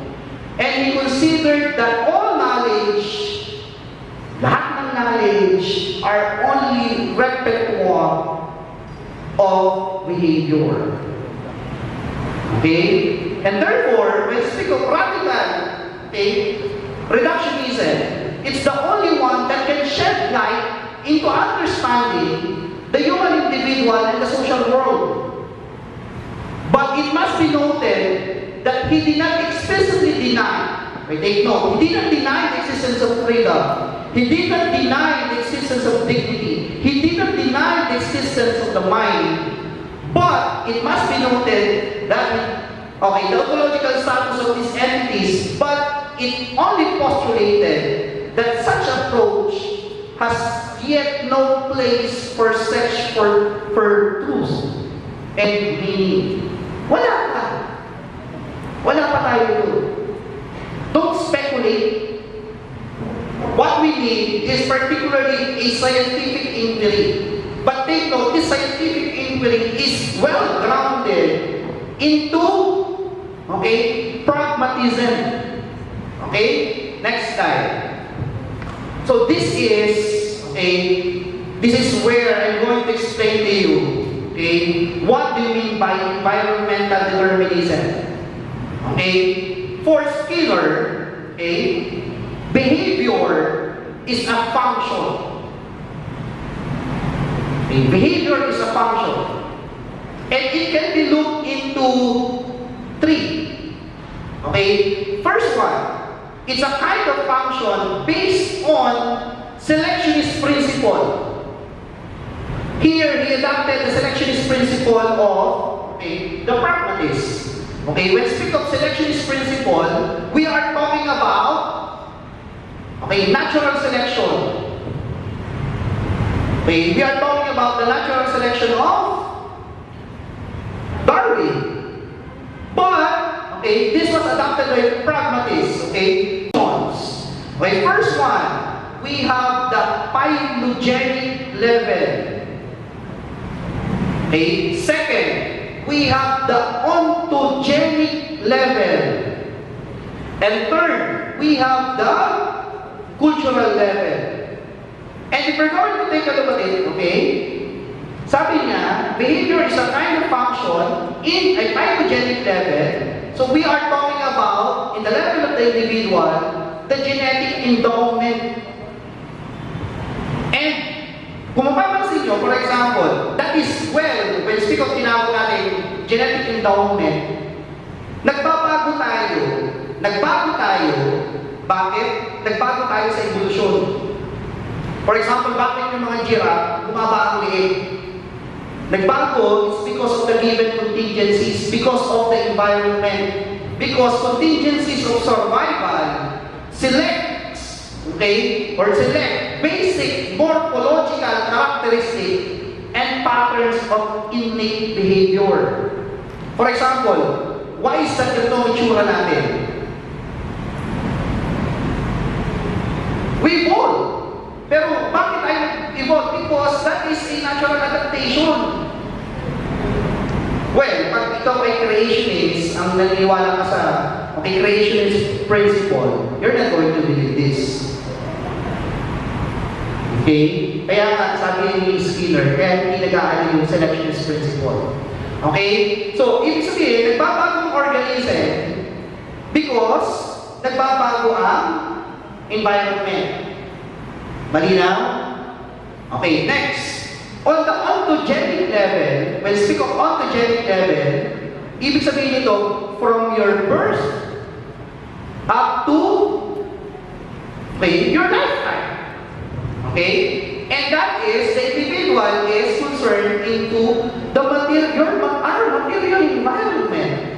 and he considered that all knowledge, lahat ng knowledge, are only repertoire of behavior. Okay? And therefore, when we speak of radical, okay, reductionism, it's the only one that can shed light into understanding the human individual and the social world. But it must be noted that he did not explicitly deny, take note, he did not deny the existence of freedom. He did not deny the existence of dignity. He did not deny the existence of the mind. But it must be noted that, okay, the ontological status of these entities, but it only postulated that such approach has yet no place for search for truth and meaning. Wala pa. Wala pa tayo doon. Don't speculate. What we need is particularly a scientific inquiry. But take note, this scientific inquiry is well grounded into, okay, pragmatism. Okay? Next slide. So this is where I'm going to explain to you, okay, what do you mean by environmental determinism? Okay? For Skinner, okay, behavior is a function. Okay? Behavior is a function. And it can be looked into three. Okay? First one, it's a kind of function based on selectionist principle. Here, he adopted the selectionist principle of, okay, the pragmatist. Okay, when we speak of selectionist principle, we are talking about, okay, natural selection. Okay, we are talking about the natural selection of Darwin. But, okay, this was adopted by pragmatists. Okay, okay, first one, we have the phylogenetic level. Okay, second, we have the ontogenic level. And third, we have the cultural level. And if we're going to take a look at it, okay, sabi niya, behavior is a kind of function in a phylogenetic level. So we are talking about, in the level of the individual, the genetic endowment. And kung mapapansin nyo, for example, that is, well, when speak of tinawag natin genetic endowment, nagbabago tayo. Bakit? Nagbago tayo sa evolusyon. For example, bakit yung mga giraffe bumaba ang liit? Nagbago is because of the given contingencies, because of the environment, because contingencies of survival selects, okay, or select basic morphological characteristics and patterns of innate behavior. For example, why is that ganito itsura natin? We evolve. Pero bakit tayo evolve? Because that is a natural adaptation. Well, pag ikaw ay creationist, ang naniniwala ka sa creationist principle, you're not going to believe this. Okay? Kaya nga, sabi ni Skinner, kaya hindi nag-aali yung selectionist principle. Okay? So, ibig sabihin, nagbabago ang organism because nagbabago ang environment. Malinaw? Okay, next. On the ontogenic level, when speak of ontogenic level, ibig sabihin nito, from your birth up to your lifetime. Okay? And that is, the individual is concerned into the our material environment.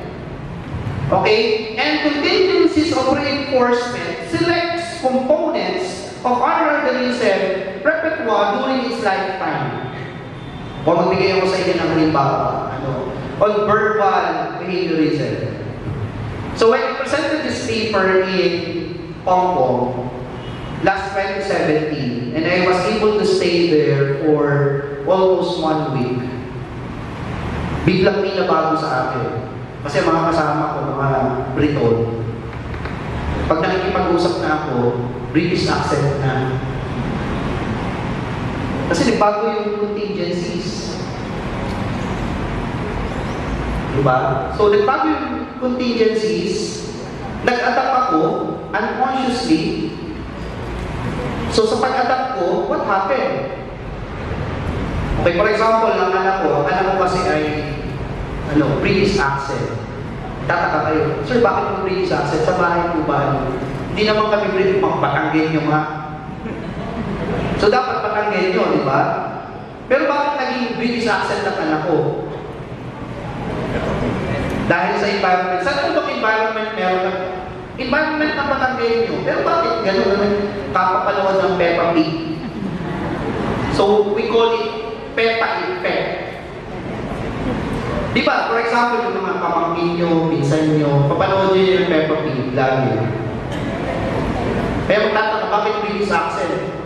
Okay? And contingencies of reinforcement selects components of our organism repertoire during its lifetime. O magbigay ako sa inyo ng halimbawa, on verbal behaviorism. So when I presented this paper in Hong Kong last 2017, and I was able to stay there for almost 1 week, biglang may nabago sa akin. Kasi mga kasama ko, mga Briton, pag nakikipag-usap na ako, British accent na. Kasi nagbago yung contingencies. Diba? So, nagbago yung contingencies, nag-adapt ako unconsciously. So, sa pag-adapt ko, what happened? Okay, for example, ang anak ko kasi ay British accent. Tataka kayo, sir, bakit yung British accent? Sa bahay po ba? Hindi naman kami British, mga Batanggenyo nga. So dapat Batanggenyo, di ba? Pero bakit naging British accent ang anak ko? Dahil sa environment. Saan itong environment meron na? Environment ng Batanggenyo. Pero bakit gano'n naman kapapanood ng Peppa Pig? So we call it Peppa effect. Di ba? For example, yung mga pamangkin nyo, pinsan nyo, papanood nyo yung Peppa Pig lagi. Pero tataka, bakit British accent?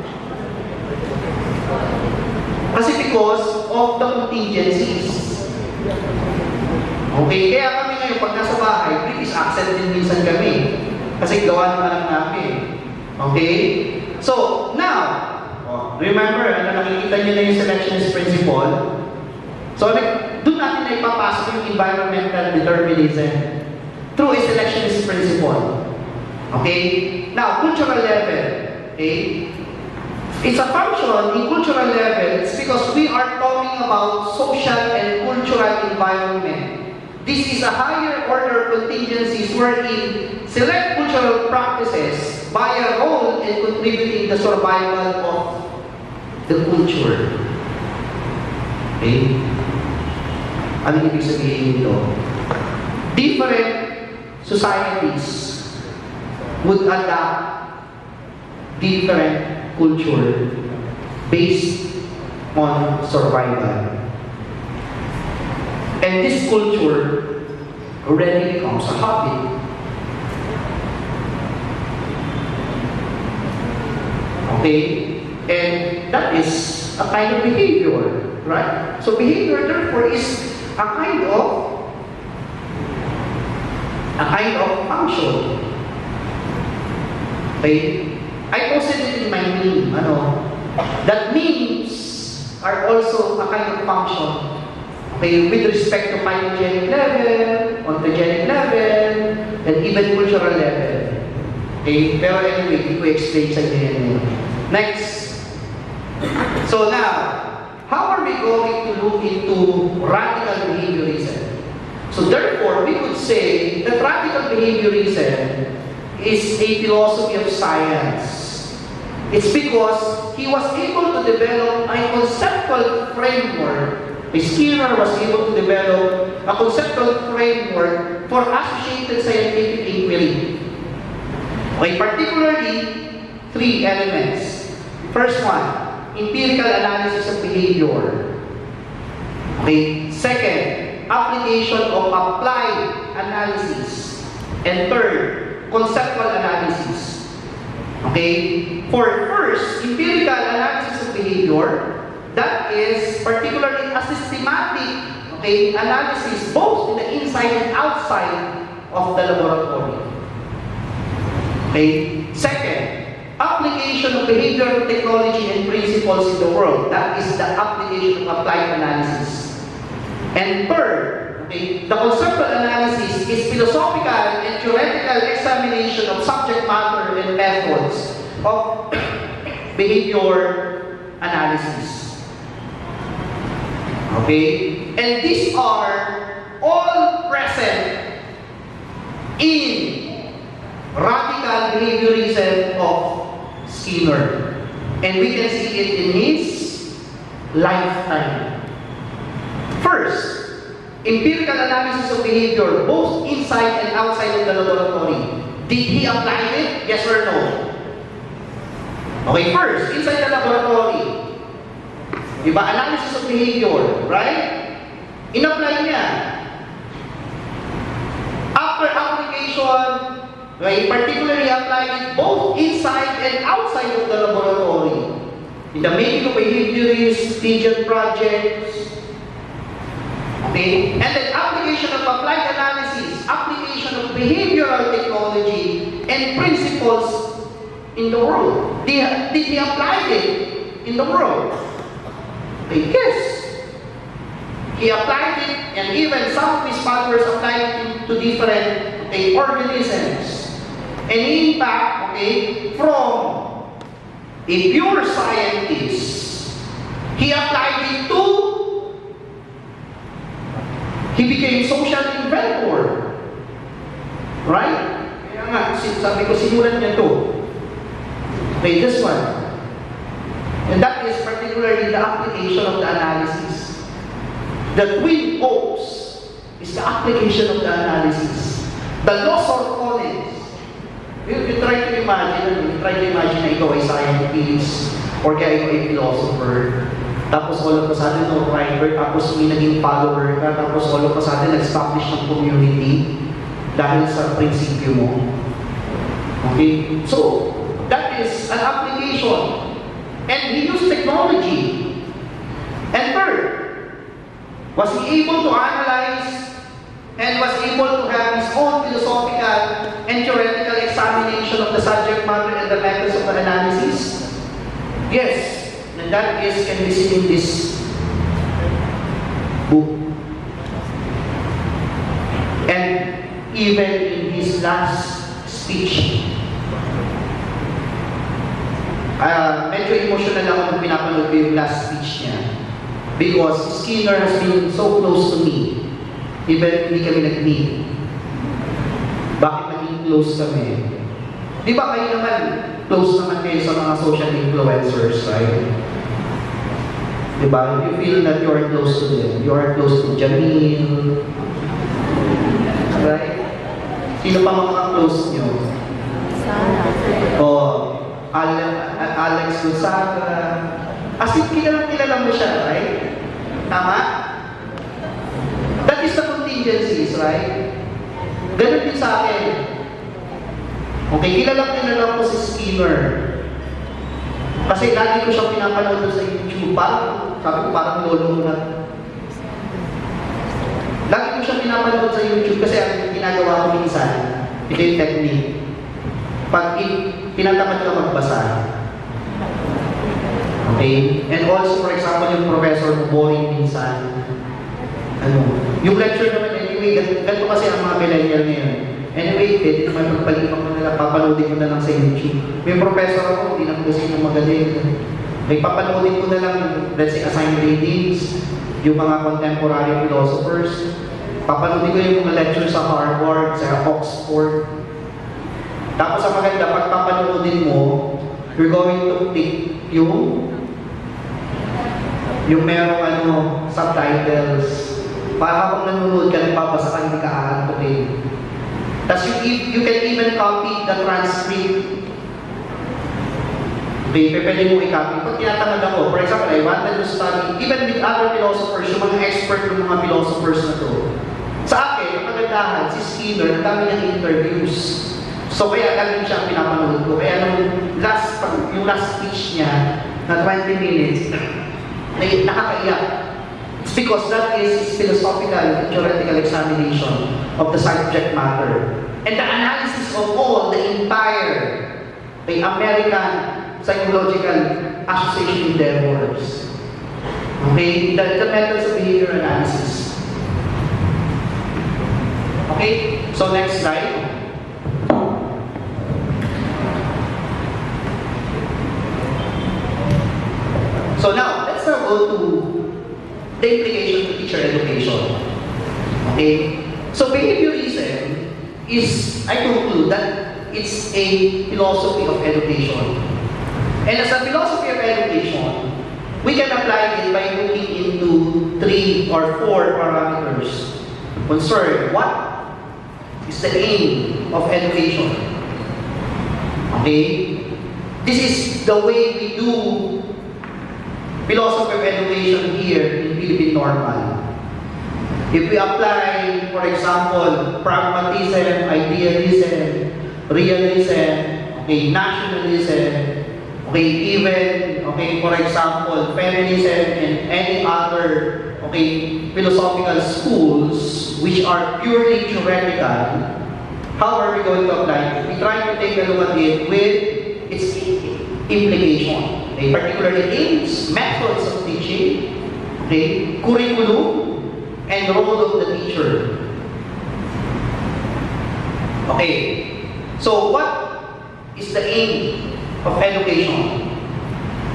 Kasi because of the contingencies. Okay, kaya kami ngayon, pag nasa bahay, British accent din minsan kami. Kasi gawa naman lang namin. Okay? So, now, remember, nakikita nyo na yung selectionist principle. So, doon natin na ipapasok yung environmental determinism through a selectionist principle. Okay? Now, cultural level. Okay? It's a function in cultural level. It's because we are talking about social and cultural environment. This is a higher order contingencies wherein select cultural practices play a role in contributing the survival of the culture. Okay? Ano ibig sabihin nito? Different societies would adapt different culture based on survival. And this culture already becomes a habit. Okay? And that is a kind of behavior, right? So behavior therefore is a kind of function. Okay? I posted it in my meme, that memes are also a kind of function. Okay, with respect to phytogenic level, ontogenic level, and even cultural level. Okay, pero anyway, hindi ko explain sa inyo yan. Next. So now, how are we going to look into radical behaviorism? So therefore, we could say that radical behaviorism is a philosophy of science. It's because he was able to develop a conceptual framework. Skinner was able to develop a conceptual framework for associated scientific inquiry. Okay, particularly, three elements. First one, empirical analysis of behavior. Okay, second, application of applied analysis. And third, conceptual analysis. Okay, for first, empirical analysis of behavior, that is particularly a systematic, okay, analysis both in the inside and outside of the laboratory. Okay, second, application of behavioral technology and principles in the world. That is the application of applied analysis. And third, okay, the conceptual analysis is philosophical and theoretical examination of subject matter and methods of behavior analysis. Okay? And these are all present in radical behaviorism of Skinner. And we can see it in his lifetime. First, empirical analysis of behavior, both inside and outside of the laboratory. Did he apply it? Yes or no? Okay, first, inside the laboratory. Diba? Analysis of behavior, right? In-apply niya. After application, right, particularly applied it both inside and outside of the laboratory. In the making of behaviorist, pigeon projects, okay? And then application of applied analysis, application of behavioral technology and principles in the world. Did he apply it in the world? Okay, yes. He applied it, and even some of his followers applied it to different, okay, organisms. And in fact, okay, from a pure scientist, he applied it to, he became social inventor. Right? Kaya nga, sabi ko, simulan niya to. Okay, this one. And that is particularly the application of the analysis. The twin hopes is the application of the analysis. The loss or connect. You try to imagine na ikaw ay scientist or kaya ikaw ay philosopher. Tapos all of a sudden, no, writer, tapos may naging follower ka, tapos all of a sudden, nag-establish ng community dahil sa prinsipyo mo. Okay? So, that is an application. And he used technology. And third, was he able to analyze and was able to have his own philosophical and theoretical examination of the subject matter and the methods of the analysis? Yes. And that is can be seen in this book. And even in his last speech, medyo emotional ako nung pinapanood ko yung last speech niya. Because Skinner has been so close to me. Even hindi kami nag-meet. Bakit naging close kami? Di ba kayo naman, close naman kayo sa mga social influencers, right? Di ba? You feel that you are close to them. You are close to Jamil. Right? Sino pa mga close nyo? Alex Gonzaga. As in, kilala mo siya, right? Tama? That is the contingencies, right? Ganun din sa akin. Okay, kilala ko si Skinner. Kasi lagi ko siyang pinapanood sa YouTube. Sabi ko, parang lolo mo na. Lagi ko siyang pinapanood sa YouTube kasi ang ginagawa ko minsan, ito yung technique. Pag tinatamad ka magbasa. Okay? And also, for example, yung professor mo boring minsan. Yung lecture naman anyway, ganito kasi ang mga millennial ngayon. Anyway, pwede naman magpalipan mo na lang, papanoodin mo na lang sa YouTube. May professor ako, hindi naman kasi yung magaling. May papanoodin ko na lang, let's say, assigned readings, yung mga contemporary philosophers. Papanoodin ko yung mga lecture sa Harvard, sa Oxford. Tapos ang maganda, pag papanoodin mo, You're going to pick yung merong subtitles. Para habang nanonood ka, nagbabasa ka, hindi ka aantukin. Tapos you can even copy the transcript. Okay, pwede mo i-copy. Pag tinatamad ako, for example, I wanted to study, even with other philosophers, yung mga expert ng mga philosophers na to. Sa akin, ang kagandahan, si Skinner, ang dami niyang interviews. So kaya lagi siya ang pinapanood ko. Kaya yung last speech niya, na 20 minutes, nakakaiyak. It's because that is his philosophical and theoretical examination of the subject matter. And the analysis of all the entire American Psychological Association endeavors. Okay? The methods of behavior analysis. Okay? So next slide. So now, let's now go to the implication to teacher education. Okay? So behaviorism is, I conclude that it's a philosophy of education. And as a philosophy of education, we can apply it by looking into 3 or 4 parameters. Concern, what is the aim of education? Okay? This is the way we do philosophy of education here in Philippine Normal. If we apply, for example, pragmatism, idealism, realism, okay, nationalism, okay, even, okay, for example, feminism and any other, okay, philosophical schools which are purely theoretical, how are we going to apply it? We try to take a look at it with its implication. Okay, particularly aims, methods of teaching, okay, curriculum, and role of the teacher. Okay, so what is the aim of education?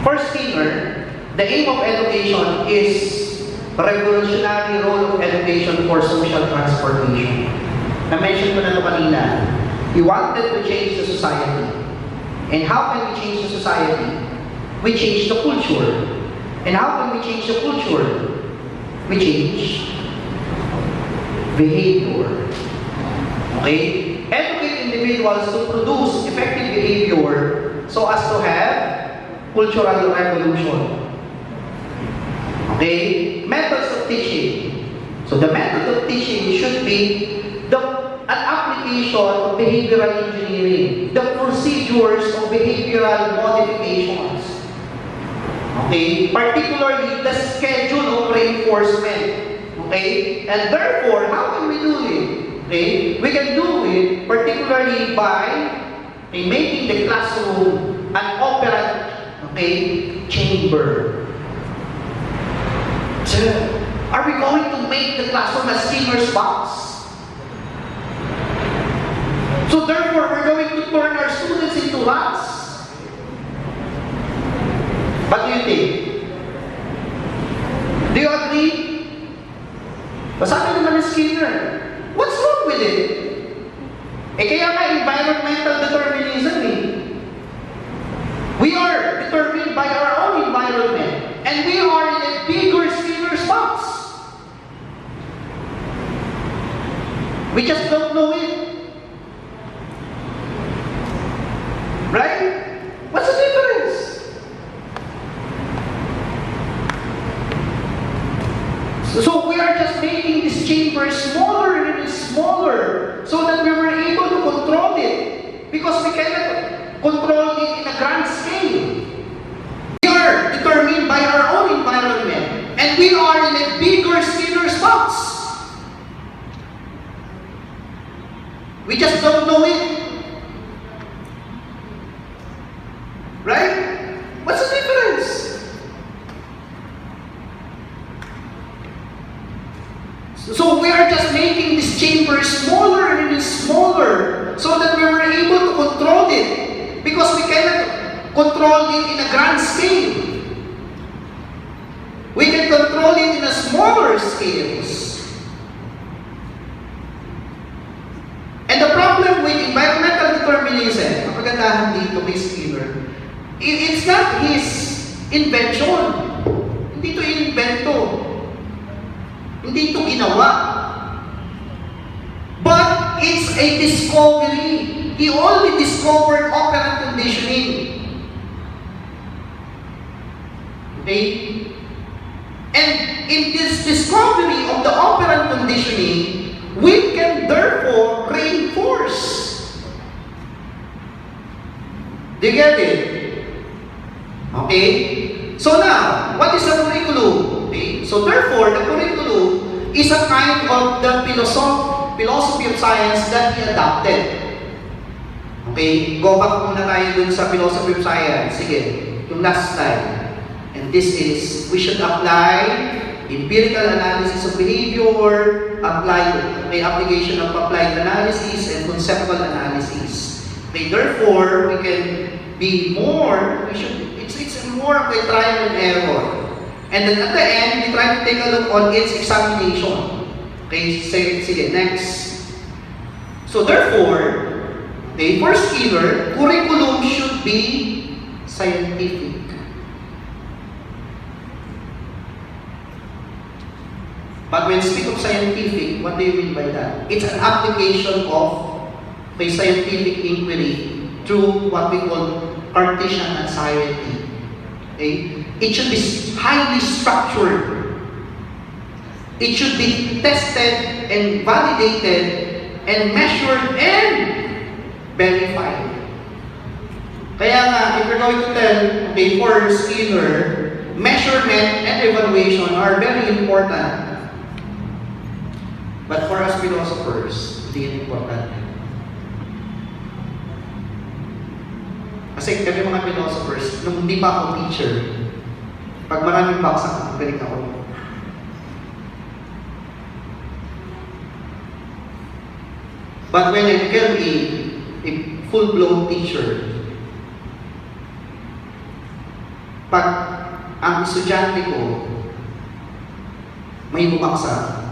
For Skinner, the aim of education is revolutionary role of education for social transformation. Na-mention ko na ito kanina. He wanted to change the society. And how can we change the society? We change the culture. And how can we change the culture? We change behavior. Okay? Educate individuals to produce effective behavior so as to have cultural revolution. Okay? Methods of teaching. So the method of teaching should be an application of behavioral engineering, the procedures of behavioral modifications. Okay? Particularly the schedule of reinforcement. Okay? And therefore, how can we do it? Okay? We can do it particularly by making the classroom an operant, okay, chamber. So, are we going to make the classroom a Skinner's box? So therefore, we're going to turn our students into rats? What do you think? Do you agree? Sabi naman ni Skinner, what's wrong with it? Kaya nga environmental determinism eh. We are determined by our own environment. And we are in a bigger Skinner's box. We just don't know it. Right? What's the difference? So we are just making this chamber smaller and smaller so that we were able to control it. Because we cannot control it in a grand scale. We are determined by our own environment. And we are in a bigger Skinner's box. We just don't know it. Right? What's the difference? So we are just making this chamber smaller and smaller so that we were able to control it. Because we cannot control it in a grand scale. We can control it in a smaller scales. And the problem with environmental determinism, ang kagandahan dito kay Skinner, It's not his invention. Hindi ito invento. Hindi ito ginawa. But it's a discovery. He only discovered operant conditioning. Okay? And in this discovery of the operant conditioning, we can therefore reinforce. Do you get it? Okay? So now, what is the curriculum? Okay? So therefore, the curriculum is a kind of the philosophy of science that he adopted. Okay? Go back muna tayo dun sa philosophy of science. Sige, yung last slide. And this is, we should apply empirical analysis of behavior, may application of applied analysis and conceptual analysis. Okay, therefore, we can be more, it's more of a trial and error. And then at the end, we try to take a look on its examination. Okay, sige, next. So therefore, okay, for Skinner, curriculum should be scientific. But when we speak of scientific, what do you mean by that? It's an application of a scientific inquiry through what we call Cartesian anxiety. Okay? It should be highly structured. It should be tested and validated and measured and verified. Kaya nga, if you're going to tell, okay, for Skinner, measurement and evaluation are very important. But for us philosophers, hindi yan important. Kasi kami mga philosophers, nung hindi pa ako teacher, pag maraming baksak, galing ako. But when I became a full-blown teacher, pag ang estudyante ko may bumagsak,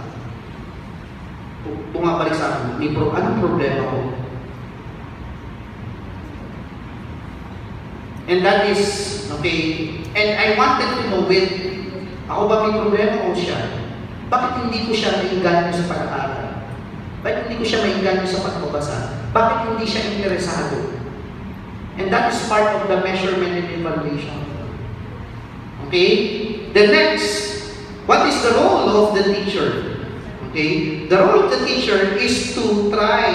bumabalik sa akin, anong problema ko? And that is, okay, and I wanted to know when, ako ba may problema ko siya? Bakit hindi ko siya maingganyo sa pag-aaral? Bakit hindi ko siya maingganyo sa pagbabasa? Bakit hindi siya interesado? And that is part of the measurement and evaluation. Okay? The next, what is the role of the teacher? Okay? The role of the teacher is to try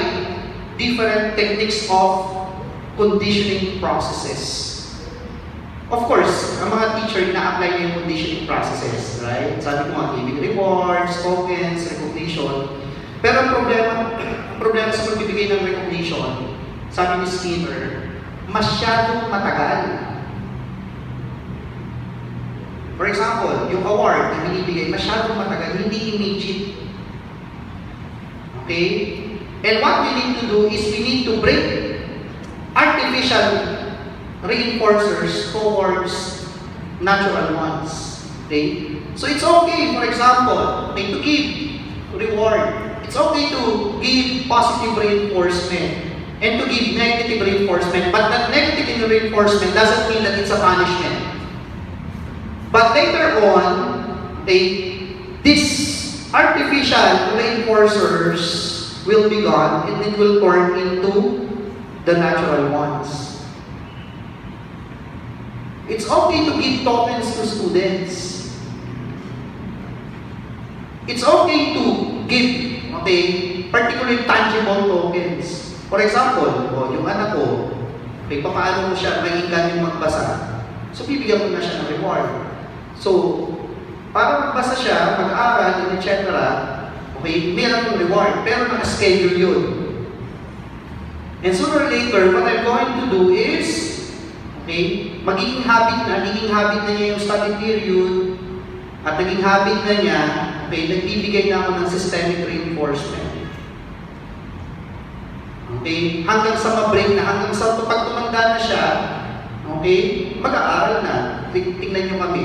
different techniques of conditioning processes. Of course, ang mga teacher na-apply niya yung conditioning processes, right? Sabi ko nga, giving rewards, tokens, recognition. Pero ang problema sa pagbibigay ng recognition, sabi ni Skinner, masyadong matagal. For example, yung award na binibigay, masyadong matagal, hindi immediate. Okay? And what we need to do is we need to break artificial reinforcers towards natural ones. Okay? So it's okay, for example, okay, to give reward. It's okay to give positive reinforcement and to give negative reinforcement, but that negative reinforcement doesn't mean that it's a punishment. But later on, okay, these artificial reinforcers will be gone and it will turn into the natural ones. It's okay to give tokens to students. It's okay to give, okay, particularly tangible tokens. For example, yung anak ko, okay, paano mo siya mainggan yung magbasa? So, bibigyan ko na siya ng reward. So, para magbasa siya, mag-aaral, etc., okay, meron yung reward, pero naka-schedule yun. And sooner or later, what I'm going to do is, okay, magiging habit na niya yung study period, at naging habit na niya, okay, nagbibigay na ako ng systemic reinforcement. Okay, hanggang sa ma-break na, hanggang sa pag tumanda na siya, okay, mag-aaral na. Tingnan nyo kami,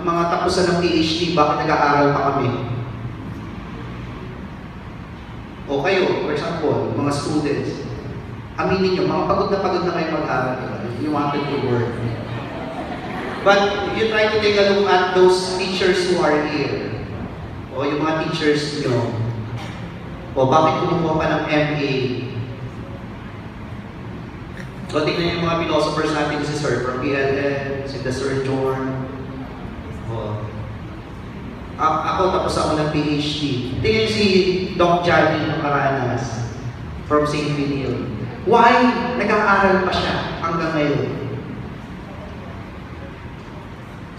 mga tapusan ng PhD, bakit nag-aaral pa kami? O kayo, for example, mga students. Aminin nyo, mga pagod na kayo mag-aral, diba? You wanted to work. But if you try to take a look at those teachers who are here, o yung mga teachers nyo, o bakit kumukuha ka ng MA? So tingnan yung mga philosophers natin, si Sir from PLN, si the Sir John. O, ako tapos ako ng PhD. Tingnan si Doc Johnny Macaranas from St. Benil. Why nag-aaral pa siya hanggang ngayon?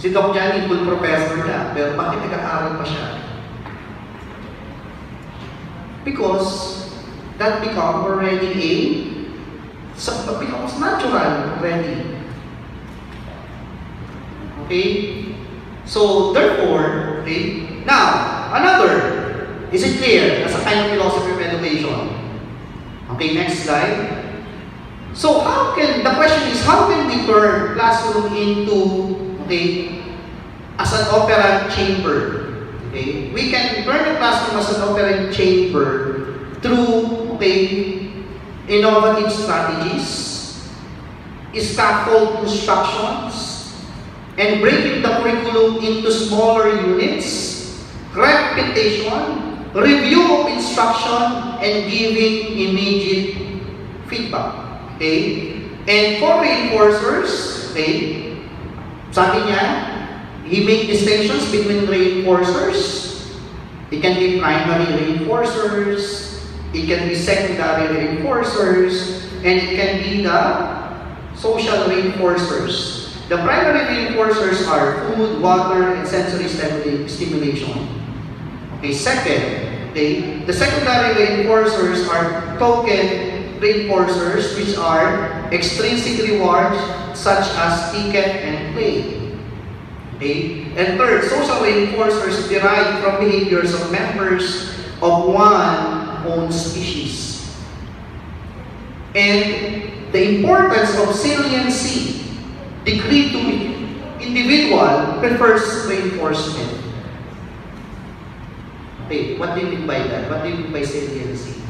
Si Doc Johnny, full professor na, pero bakit nag-aaral pa siya? Because that become already becomes natural already. Okay? So, therefore, okay? Now, another. Is it clear? As a kind of philosophy of education. Okay, next slide. So, the question is, how can we turn classroom into, okay, as an operant chamber? Okay? We can turn the classroom as an operant chamber through, okay, innovative strategies, scaffold instructions, and breaking the curriculum into smaller units, repetition, review of instruction, and giving immediate feedback. Okay? And for reinforcers, okay, sabi niya, he make distinctions between reinforcers. It can be primary reinforcers, it can be secondary reinforcers, and it can be the social reinforcers. The primary reinforcers are food, water, and sensory stimulation. Okay, second, okay, the secondary reinforcers are token reinforcers, which are extrinsic rewards such as ticket and play. Okay, and third, social reinforcers derive from behaviors of members of one own species. And the importance of saliency decreed to individual prefers reinforcement. Okay, what do you mean by that? What do you mean by saliency?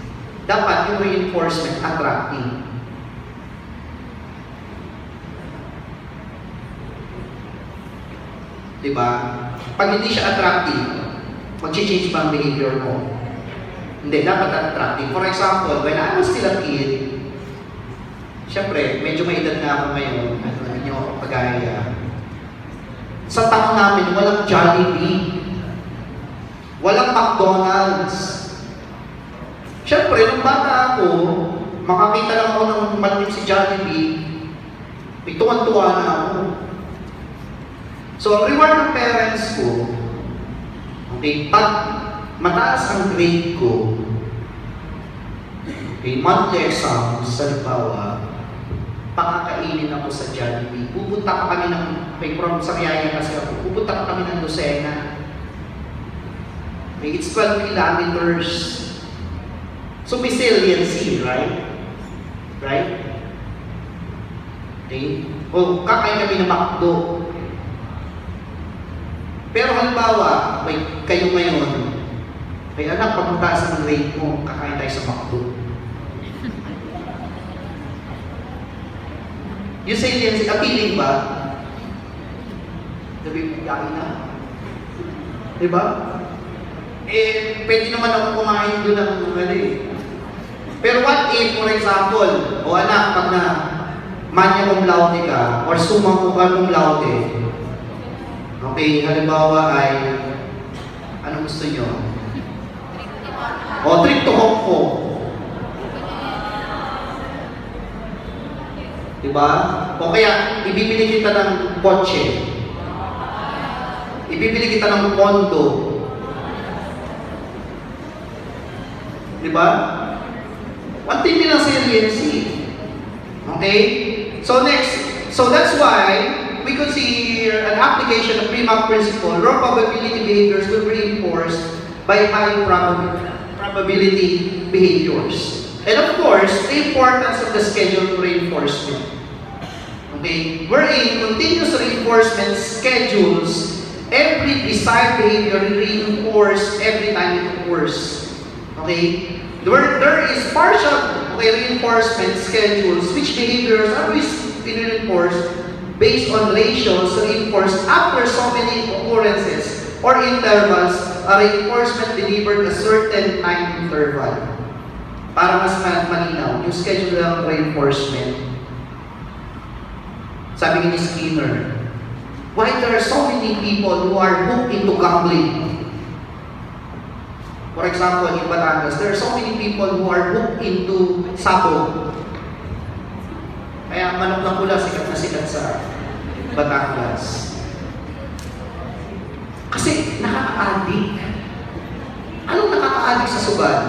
Dapat yung reinforcement attracting. Diba? Pag hindi siya attractive, mag-change ba ang behavior mo? Hindi, dapat attractive. For example, when I was still a kid, syempre, medyo may edad na ako ngayon, hindi ako pagaya. Sa taon namin, walang Jollibee. Walang McDonald's. Siyempre, nung bata ako, makakita lang ako ng maliit si Jollibee, may tuwan-tuwa na ako. So, ang reward ng parents ko, okay, pag mataas ang grade ko, okay, monthly exams, halimbawa, pakakainin ako sa Jollibee. Pupunta pa kami ng, okay, from Sariaya kasi ako, pupunta pa kami ng Lucena. Okay, it's 12 kilometers. So may saliency, right? Right? Okay? O kakain kami ng McDo. Pero halimbawa, kayo ngayon, may anak, pag mataas ang grade mo, kakain tayo sa McDo. Yung saliency, appealing ba? Sabi mo, kain na. Diba? Eh, pwede naman ako kumain doon ng Pero what if, for example, o anak, pag na manya cum laude ka, or summa cum laude, okay, halimbawa ay, ano gusto nyo? O, trip to Hong Kong. Diba? O kaya, ibibili kita ng kotse. Ibibili kita ng kondo. Diba? One thing din ang saliency. Okay? So next, so that's why we could see here an application of Prima principle. Low probability behaviors will be reinforced by high probability behaviors. And of course, the importance of the scheduled reinforcement. Okay? Wherein continuous reinforcement schedules every desired behavior reinforced every time it occurs. Okay? There is partial reinforcement schedules which behaviors are reinforced based on ratios reinforced after so many occurrences or intervals, a reinforcement delivered a certain time interval. Para mas malinaw, yung schedule ng reinforcement. Sabi ni Skinner, why there are so many people who are hooked into gambling? For example, in Batangas, there are so many people who are hooked into sabo. Kaya manok na pula, sikat na sikat sa Batangas. Kasi nakaka-addict. Anong nakaka-addict sa sugal?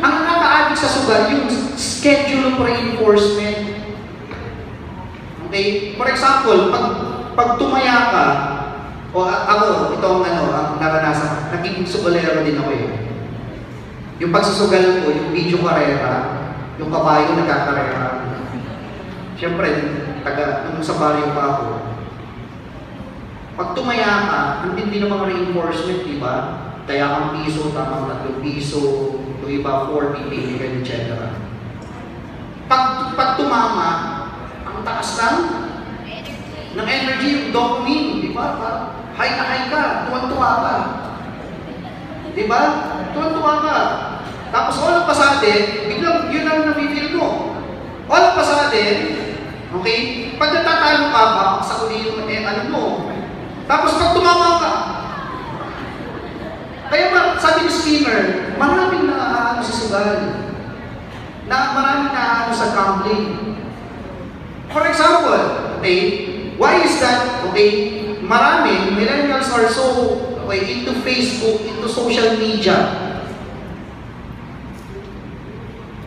Ang nakaka-addict sa sugal, yung schedule of reinforcement. Okay? For example, pag tumaya ka, o ako, itong ang naranasan, naging sugalero din ako eh. Yung pagsusugal ko, yung video karera, yung kabayo nagkakarera. Siyempre, nung sa baryo pa ako. Pag tumaya ka, ang tindi ng mga reinforcement, di ba? Kaya kang piso, tamang 3 piso, yung iba 40, 80, etc. Pag tumama, ang taas lang ng energy, yung dopamine, di ba? High na high ka, tuwan-tuwa ka. Di ba? Tuwan-tuwa ka. Tapos all of a sudden, biglang yun ang nabibili mo. All of a sudden, okay? Pag natatalo ka, makakasa uli yung mo. Tapos pag tumama ka, kaya sabi ni Skinner, maraming naaano sa sugal. Maraming naaano sa gambling. For example, okay, why is that? Okay, maraming millennials are so into Facebook, into social media.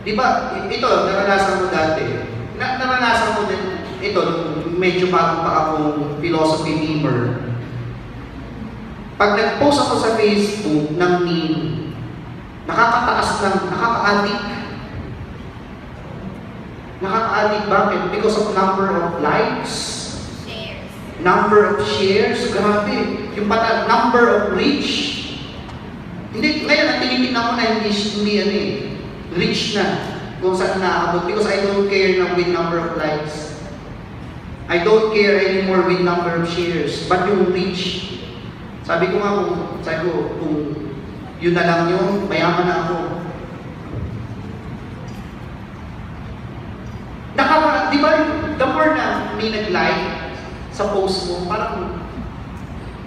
Di ba? Ito, naranasan mo dati. Naranasan mo din ito, medyo bago pa akong philosophy member. Pag nag-post ako sa Facebook ng meme, nakakataas ng, nakaka-addict. Nakaka-addict bakit? Because of number of likes, number of shares, grabe. Yung number of reach. Hindi, ngayon, ang tinitignan ko na hindi reach na kung saan naabot. Because I don't care na with number of likes. I don't care anymore with number of shares. But yung reach, sabi ko kung yun na lang yun, mayaman na ako. Di ba, the more na may nag-like sa post mo, parang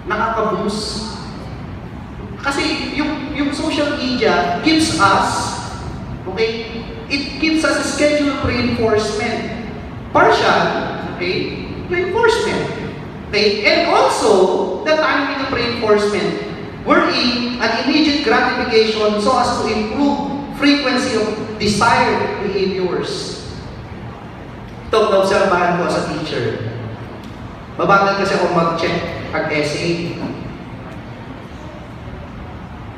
nakaka-boost. Kasi yung social media gives us, okay, it gives us a schedule of reinforcement. Partial, okay, reinforcement. Okay, and also, the timing of reinforcement, wherein an immediate gratification so as to improve frequency of desired behaviors. Ito, naobserbahan ko as a teacher. Mabagal kasi ako mag-check pag-essay.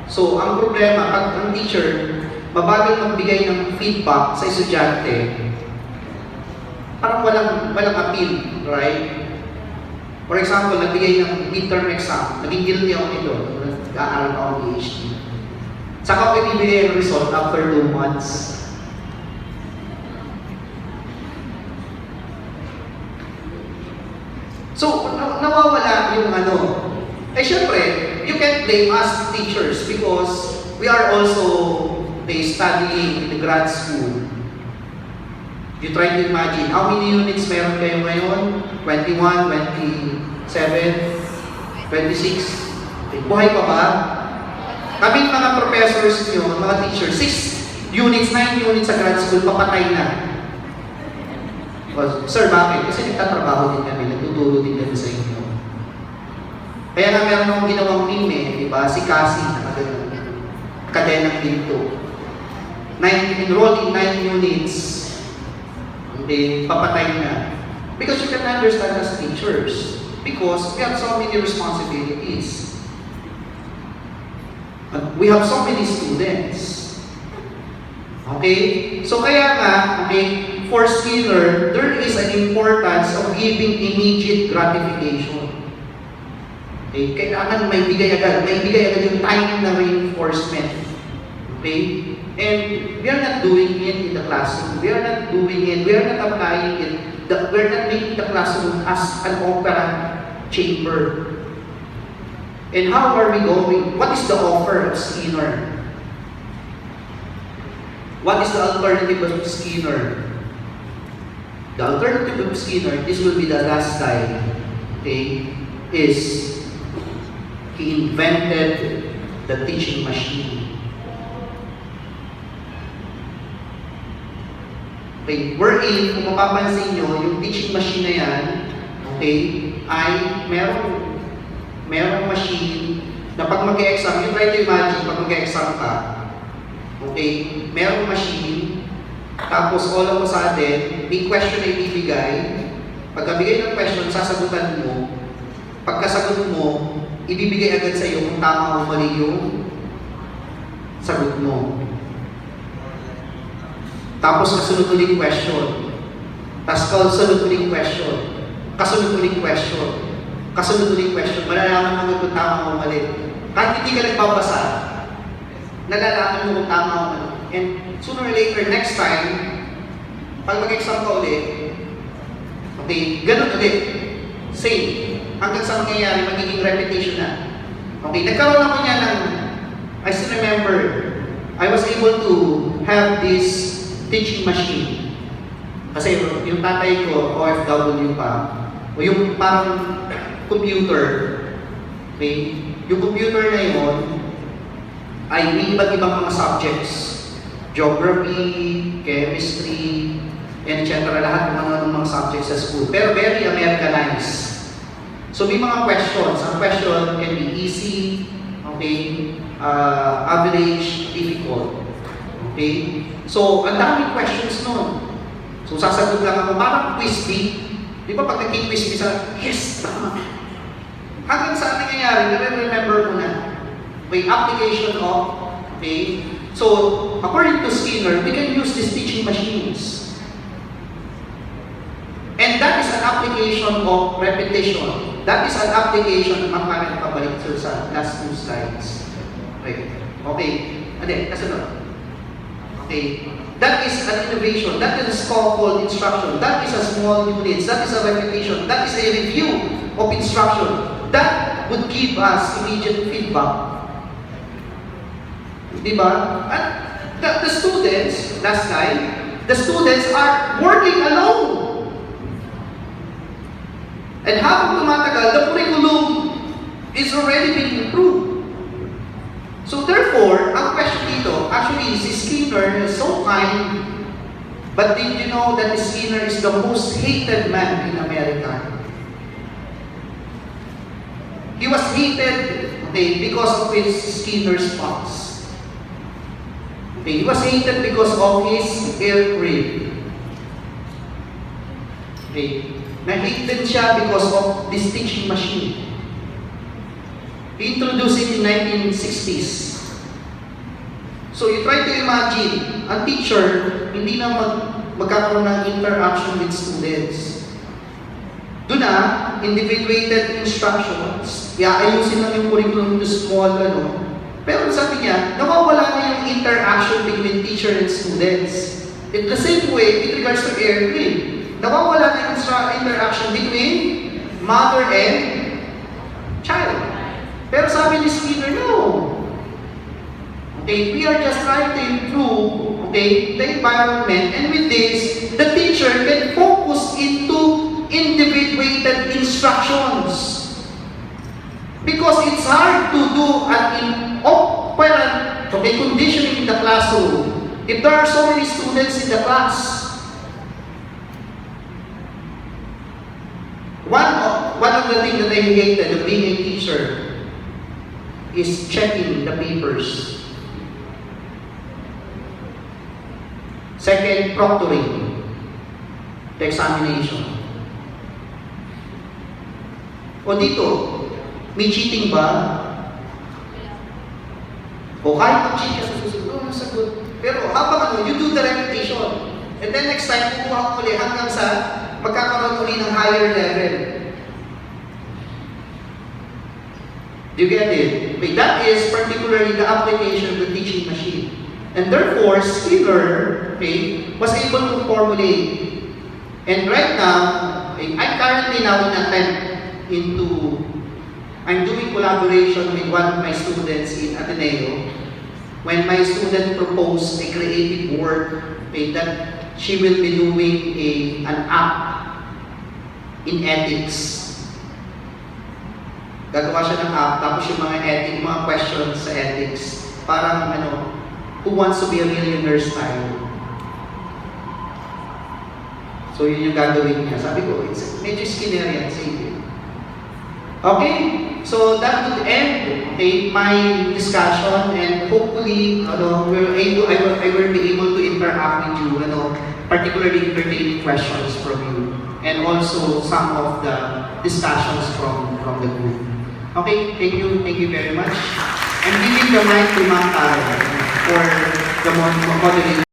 So, ang problema, pag ang teacher, mabagal magbigay ng feedback sa estudyante, parang walang appeal, right? For example, nagbigay ng midterm exam, naging guilty ako nito, nag-aaral ako ng PhD. Saka ako ibibigay ang result after 2 months. So, nawawala yung syempre, you can't blame us teachers because we are also studying in the grad school. You try to imagine, how many units meron kayo ngayon? 21, 27, 26. Buhay pa ba? Kaming mga professors nyo, mga teachers, 6 units, 9 units sa grad school, papatay na. Sir, bakit? Kasi nagtatrabaho din kami, nagtuturo din kami sa inyo. Kaya nga meron akong ginawang meme, di ba? Si Cassie, kadenang pinto. Enrolled in 9 units, hindi, papatay na. Because you can understand as teachers. Because we have so many responsibilities. We have so many students. Okay? So kaya nga, okay, for Skinner, there is an importance of giving immediate gratification. Okay? Kailangan may bigay agad yung time na reinforcement. Okay? And we are not doing it in the classroom. We are not applying it. We are not making the classroom as an opera chamber. And how are we going? What is the offer of Skinner? What is the alternative of Skinner? The alternative of Skinner, this will be the last slide, okay, is he invented the teaching machine. Okay, wherein, kung mapapansin nyo, yung teaching machine na yan, okay, ay merong machine na pag mag-e-exam, you try to imagine, pag mag-e-exam ka, okay, merong machine, tapos all of a sudden, may question na ibibigay, pagkabigay ng question, sasagutan mo, pagkasagot mo, ibibigay agad sa iyo kung tama o mali yung sagot mo. Tapos kasunod uling question. Tapos kasunod uling question. Kasunod uling question. Kasunod uling question. Malalaman mo kung tama o mali. Kahit hindi ka nagbabasa, nalalaman mo kung tama o mali. And sooner or later, next time, pag mag-exam ka ulit, okay, ganun ulit. Same. Hanggang sa mangyayari, magiging repetition na. Okay, nagkaroon ako niya ng, I still remember, I was able to have this teaching machine. Kasi yung tatay ko, OFW pa, o yung parang computer, okay? Yung computer na yun, ay may iba't ibang mga subjects. Geography, chemistry, etc. Lahat ng mga subjects sa school. Pero very Americanized. So may mga questions. Ang question can be easy, okay, average, difficult. Okay? So, ang daming questions nun. So, sasagot lang ako, parang quiz bee. Di ba pag nag-quiz bee sa, yes, tama. Hanggang saan nangyayari, nare-remember mo na. Okay, application of, okay? So, according to Skinner, we can use these teaching machines. And that is an application of repetition. That is an application, makakarang pabalik sa last two slides. Okay. Okay. Ade, kasunod. Okay. That is an innovation. That is a scaffold instruction. That is a small units. That is a repetition. That is a review of instruction. That would give us immediate feedback. Diba? And the students, last slide, the students are working alone. And habang tumatagal, the curriculum is already being improved. So therefore, ang question dito, actually, si Skinner is so kind, but did you know that Skinner is the most hated man in America? He was hated, okay, because of his Skinner's thoughts. Okay, he was hated because of his air creed. Okay. Na-hate siya because of this teaching machine. He introduced it in 1960s. So you try to imagine, a teacher, hindi na magkakaroon ng interaction with students. Doon na, individuated instructions, iayusin lang yung curriculum to small, Pero sabi niya, nawawala na yung interaction between teacher and students. In the same way, with regards to air creed, nawawala na yung interaction between mother and child. Pero sabi ni Skinner, no. Okay, we are just trying to improve, okay, the environment, and with this, the teacher can focus into individuated instructions. Because it's hard to do an operant, okay, conditioning in the classroom if there are so many students in the class. One of the things that I hated of being a teacher is checking the papers. Second, proctoring the examination. O dito, may cheating ba? O kahit mag-cheat ka sa susunod, nasagot. Pero habang you do the repetition. And then next time, kukuha ko ulit hanggang sa magkakaroon ulit ng higher level. Do you get it? Okay, that is particularly the application of the teaching machine. And therefore, Skinner, okay, was able to formulate. And right now, okay, I'm currently now in attempt I'm doing collaboration with one of my students in Ateneo. When my student proposed a creative work, okay, that she will be doing an app in ethics. Gagawa siya ng app, tapos yung mga mga questions sa ethics, parang who wants to be a millionaire style. So yun yung gagawin niya. Sabi ko, it's medyo Skinnerian, sige. Okay, so that would end my discussion, and hopefully, I will be able to interact with you, particularly entertaining questions from you, and also some of the discussions from the group. Okay, thank you very much. I'm giving the mic to Ma'am Karen for the moderator.